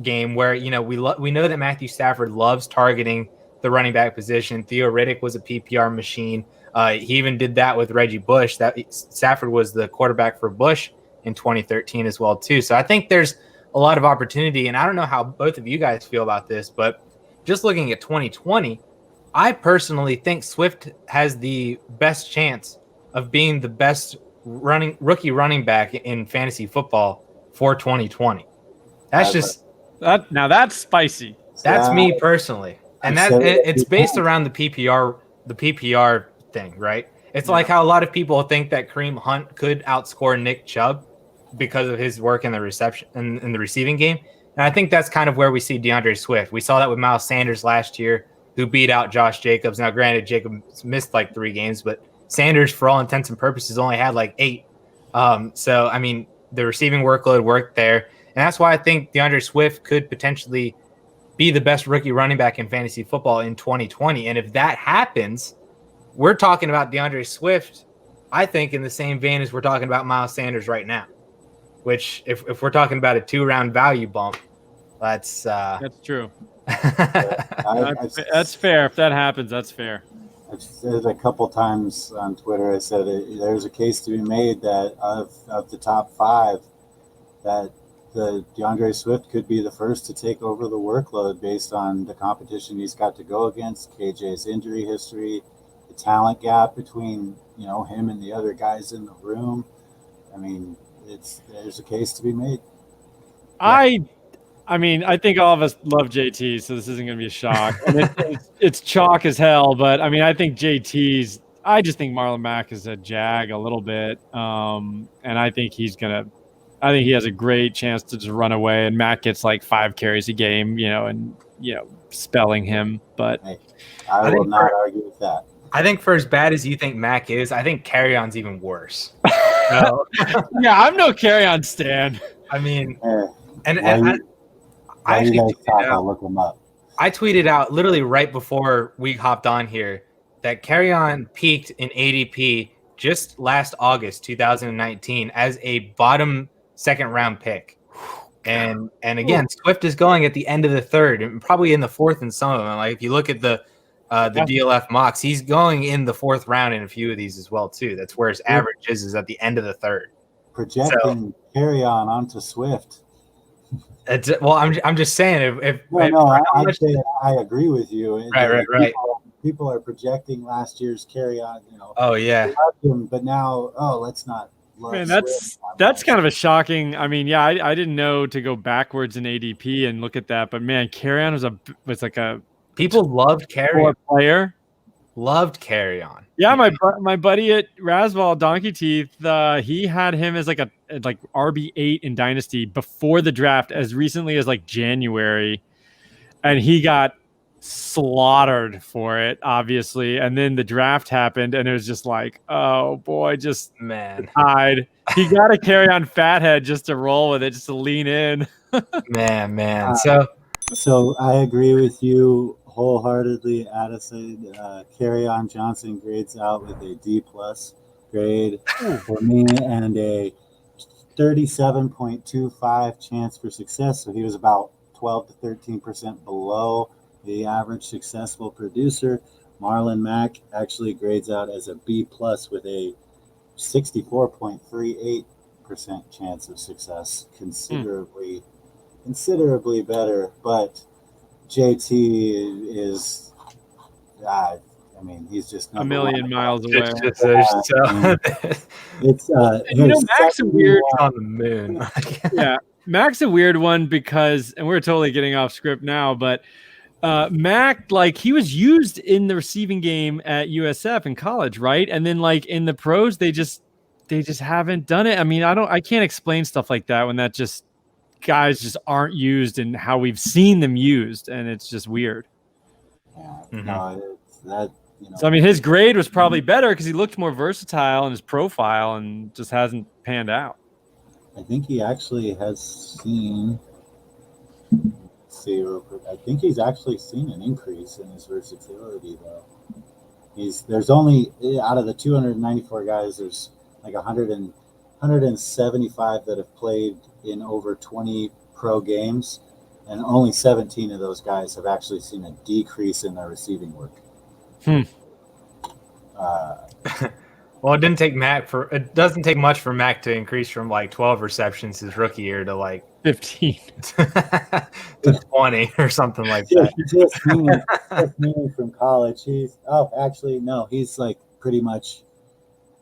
game, where we know that Matthew Stafford loves targeting the running back position. Theo Riddick was a PPR machine. He even did that with Reggie Bush. That Stafford was the quarterback for Bush in 2013 as well too. So I think there's a lot of opportunity, and I don't know how both of you guys feel about this, but just looking at 2020, I personally think Swift has the best chance of being the best rookie running back in fantasy football for 2020. That's that's spicy. That's me personally, and it's based around the PPR thing, right? It's like how a lot of people think that Kareem Hunt could outscore Nick Chubb because of his work in the reception in the receiving game. And I think that's kind of where we see DeAndre Swift. We saw that with Miles Sanders last year, who beat out Josh Jacobs. Now, granted, Jacobs missed like 3 games, but Sanders, for all intents and purposes, only had like 8. So, I mean, the receiving workload worked there. And that's why I think DeAndre Swift could potentially be the best rookie running back in fantasy football in 2020. And if that happens, we're talking about DeAndre Swift, I think, in the same vein as we're talking about Miles Sanders right now, which if we're talking about a 2-round value bump, that's true. That's That's fair. If that happens, that's fair. I've said a couple times on Twitter, I said there's a case to be made that of the top 5, that the DeAndre Swift could be the first to take over the workload based on the competition he's got to go against, KJ's injury history, the talent gap between him and the other guys in the room. I mean, there's a case to be made. Yeah. I mean, I think all of us love JT, so this isn't going to be a shock. And it's chalk as hell, but I mean, I think I just think Marlon Mack is a jag a little bit, and I think he has a great chance to just run away, and Mack gets like 5 carries a game, spelling him. But I will not argue with that. I think for as bad as you think Mack is, I think Carry-On's even worse. Yeah, I'm no Carry-On stan. I mean, I'll look him up. I tweeted out literally right before we hopped on here that Carry-On peaked in ADP just last August 2019 as a bottom 2nd round pick. And again, Swift is going at the end of the 3rd and probably in the 4th in some of them. Like if you look at the DLF mocks, he's going in the 4th round in a few of these as well too. That's where his average is at the end of the 3rd. Projecting Carry-On onto Swift. I'm just saying I agree with you. Right. People are projecting last year's Carry-On. Oh yeah. But now, let's not. Man, that's kind of a shocking. I mean, yeah, I didn't know to go backwards in ADP and look at that, but man, Carry-On was like a people loved Carry-On player. Loved Carry-On. Yeah, my buddy at Rasval Donkey Teeth, he had him as like RB8 in Dynasty before the draft, as recently as like January, and he got slaughtered for it, obviously. And then the draft happened, and it was just like, oh boy, just Man, hide. He got to carry on Fathead just to roll with it, just to lean in. man. So I agree with you wholeheartedly, Addison. Carry on Johnson grades out with a D+ grade for me and a 37.25 chance for success. So he was about 12 to 13% below the average successful producer. Marlon Mack actually grades out as a B+ with a 64.38% chance of success, considerably better. But JT is, I mean, he's just a million miles away. It's Mac's a weird on the moon. Yeah, Mac's a weird one because, and we're totally getting off script now, but Mac, like, he was used in the receiving game at USF in college, right? And then like in the pros, they just haven't done it. I mean, I can't explain stuff like that when that just guys just aren't used in how we've seen them used, and it's just weird. Yeah, no, it's that. So I mean, his grade was probably better because he looked more versatile in his profile and just hasn't panned out. I think he actually has seen. See real quick. I think he's actually seen an increase in his versatility, though. There's only, out of the 294 guys, there's like 175 that have played in over 20 pro games, and only 17 of those guys have actually seen a decrease in their receiving work. Well, it doesn't take much for Mac to increase from like 12 receptions his rookie year to like 15 to 20 or something like that. Just me from college. He's like pretty much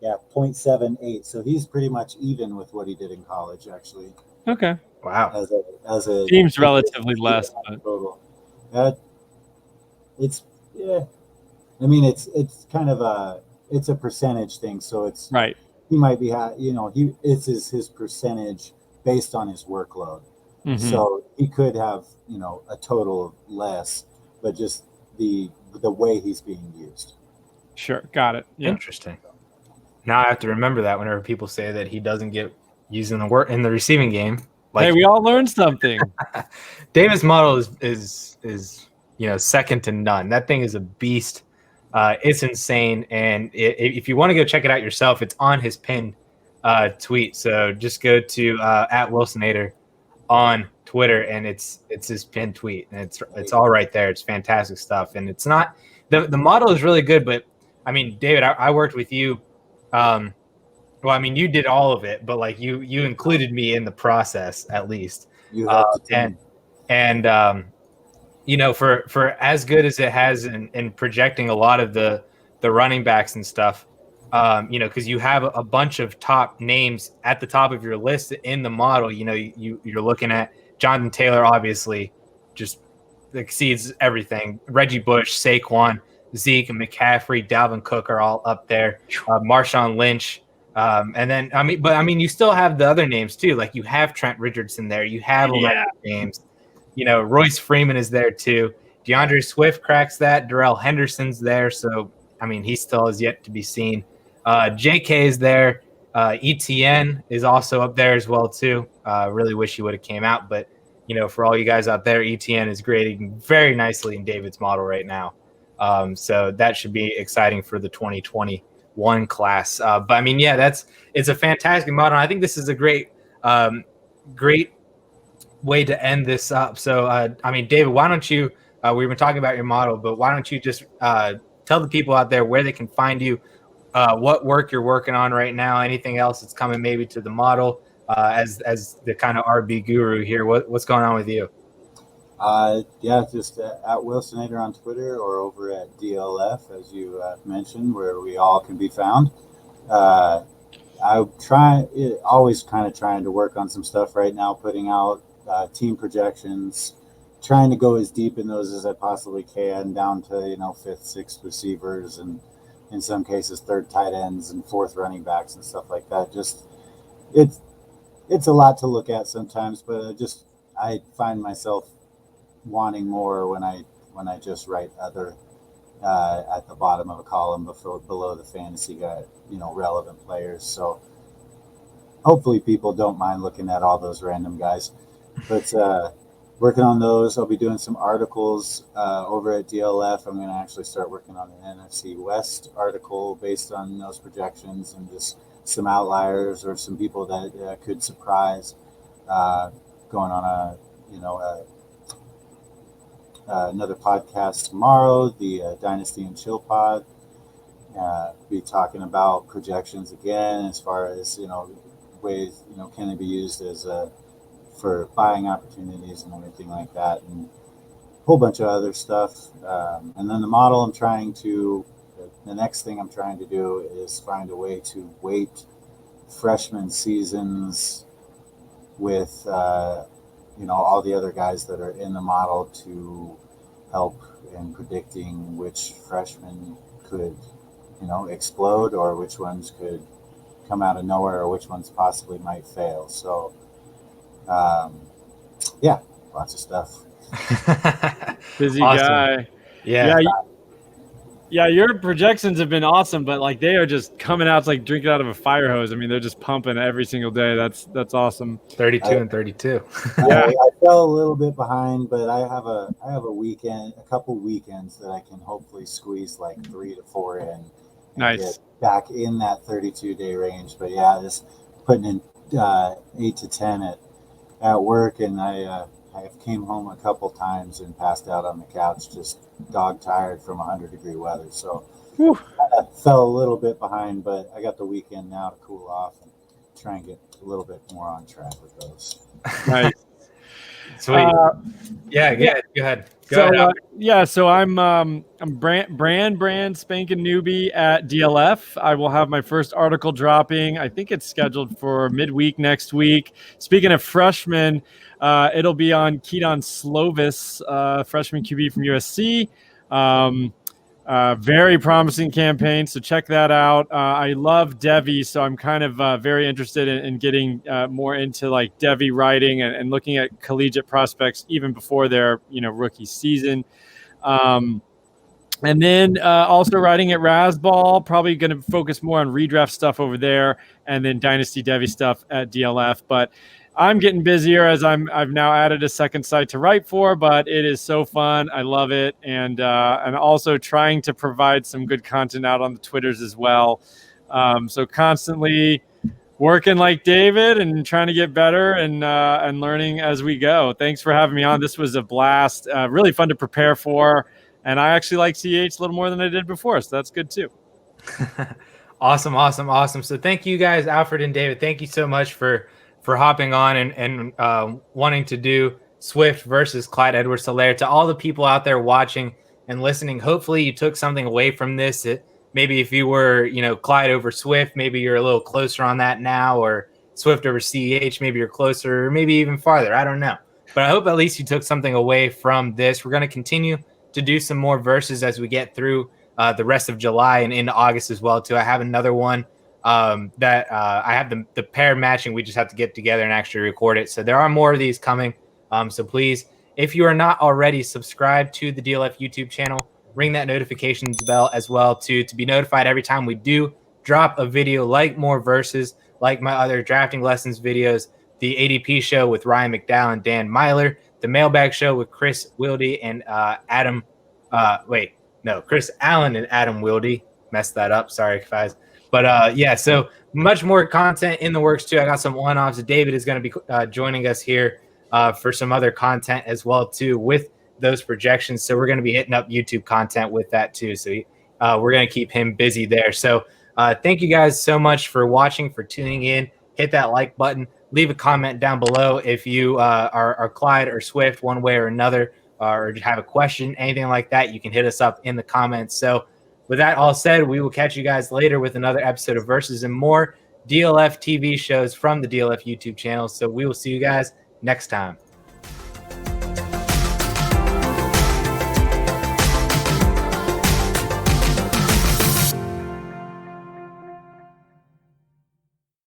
0.78. So he's pretty much even with what he did in college, actually. Okay. Wow. As a seems relatively less, but total. I mean, it's kind of it's a percentage thing, so it's right. He might be, it's his percentage based on his workload. Mm-hmm. So he could have, a total of less, but just the way he's being used. Sure, got it. Yeah. Interesting. Now I have to remember that whenever people say that he doesn't get used in the receiving game. Hey, we all learned something. David's model is second to none. That thing is a beast. It's insane, and if you want to go check it out yourself, it's on his pinned tweet. So just go to @WilsonAder on Twitter, and it's his pinned tweet, and it's all right there. It's fantastic stuff, and it's not the model is really good. But I mean, David, I worked with you. Well, I mean, you did all of it, but like you included me in the process at least. You have for as good as it has in projecting a lot of the running backs and stuff, because you have a bunch of top names at the top of your list in the model. You're looking at Jonathan Taylor, obviously, just exceeds everything. Reggie Bush, Saquon, Zeke, and McCaffrey, Dalvin Cook are all up there. Marshawn Lynch. And then, you still have the other names too. Like you have Trent Richardson there. You have Leonard James. Royce Freeman is there too. DeAndre Swift cracks that. Darrell Henderson's there. So, I mean, he still is yet to be seen. JK is there. ETN is also up there as well too. Really wish he would have came out. But, for all you guys out there, ETN is grading very nicely in David's model right now. So that should be exciting for the 2021 class. But, I mean, it's a fantastic model. I think this is a great way to end this up. So, David, why don't you, we've been talking about your model, but why don't you just tell the people out there where they can find you, what work you're working on right now, anything else that's coming maybe to the model as the kind of RB guru here. What's going on with you? Just at Wilsonator on Twitter or over at DLF, as you mentioned, where we all can be found. I'm always kind of trying to work on some stuff right now, putting out team projections, trying to go as deep in those as I possibly can, down to fifth, sixth receivers, and in some cases third tight ends and fourth running backs and stuff like that. Just it's a lot to look at sometimes, but I find myself wanting more when I when I just write other at the bottom of a column below the fantasy guy, relevant players. So hopefully people don't mind looking at all those random guys. But working on those, I'll be doing some articles over at DLF. I'm going to actually start working on an NFC West article based on those projections and just some outliers or some people that could surprise. Going on another podcast tomorrow, the Dynasty and Chill Pod. Be talking about projections again, as far as ways can they be used as for buying opportunities and everything like that, and a whole bunch of other stuff. And then the next thing I'm trying to do is find a way to weight freshman seasons with all the other guys that are in the model to help in predicting which freshmen could explode, or which ones could come out of nowhere, or which ones possibly might fail. So lots of stuff. Busy Awesome. guy. Yeah, your projections have been awesome, but like they are just coming out. It's like drinking out of a fire hose. I mean, they're just pumping every single day. That's awesome. 32 and 32. Yeah. I fell a little bit behind, but I have a couple weekends that I can hopefully squeeze like 3 to 4 in. And Nice. get back in that 32-day range. But yeah, just putting in 8 to 10 at work, and I came home a couple times and passed out on the couch, just dog tired from 100-degree weather. So I fell a little bit behind, but I got the weekend now to cool off and try and get a little bit more on track with those. Nice. Sweet. Go ahead. Go ahead. So I'm brand spanking newbie at DLF. I will have my first article dropping. I think it's scheduled for midweek next week. Speaking of freshmen, it'll be on Keaton Slovis, freshman QB from USC. Very promising campaign, so check that out. I love Devy, so I'm kind of very interested in getting more into like Devy writing and looking at collegiate prospects even before their rookie season. And then also writing at Rasball, probably going to focus more on redraft stuff over there, and then Dynasty Devy stuff at DLF. But I'm getting busier as I've now added a second site to write for, but it is so fun. I love it. And also trying to provide some good content out on the Twitters as well. So constantly working like David and trying to get better and learning as we go. Thanks for having me on. This was a blast. Really fun to prepare for. And I actually like CH a little more than I did before, so that's good too. Awesome. So thank you guys, Alfred and David. Thank you so much for hopping on and wanting to do Swift versus Clyde Edwards-Helaire. To all the people out there watching and listening, hopefully you took something away from this. Maybe if you were, Clyde over Swift, maybe you're a little closer on that now, or Swift over CEH, maybe you're closer, or maybe even farther. I don't know. But I hope at least you took something away from this. We're going to continue to do some more verses as we get through the rest of July and into August as well, too. I have another one that I have the pair matching. We just have to get together and actually record it. So there are more of these coming. So please, if you are not already subscribed to the DLF YouTube channel, ring that notifications bell as well to be notified every time we do drop a video, like more verses, like my other drafting lessons videos, the ADP show with Ryan McDowell and Dan Myler, the mailbag show with Chris Wilde and Chris Allen and Adam Wilde. Messed that up. Sorry, guys. But so much more content in the works too. I got some one-offs. David is going to be joining us here for some other content as well too with those projections. So we're going to be hitting up YouTube content with that too. So we're going to keep him busy there. So thank you guys so much for watching, for tuning in. Hit that like button. Leave a comment down below if you are Clyde or Swift one way or another, or have a question, anything like that. You can hit us up in the comments. So with that all said, we will catch you guys later with another episode of Versus and more DLF TV shows from the DLF YouTube channel. So we will see you guys next time.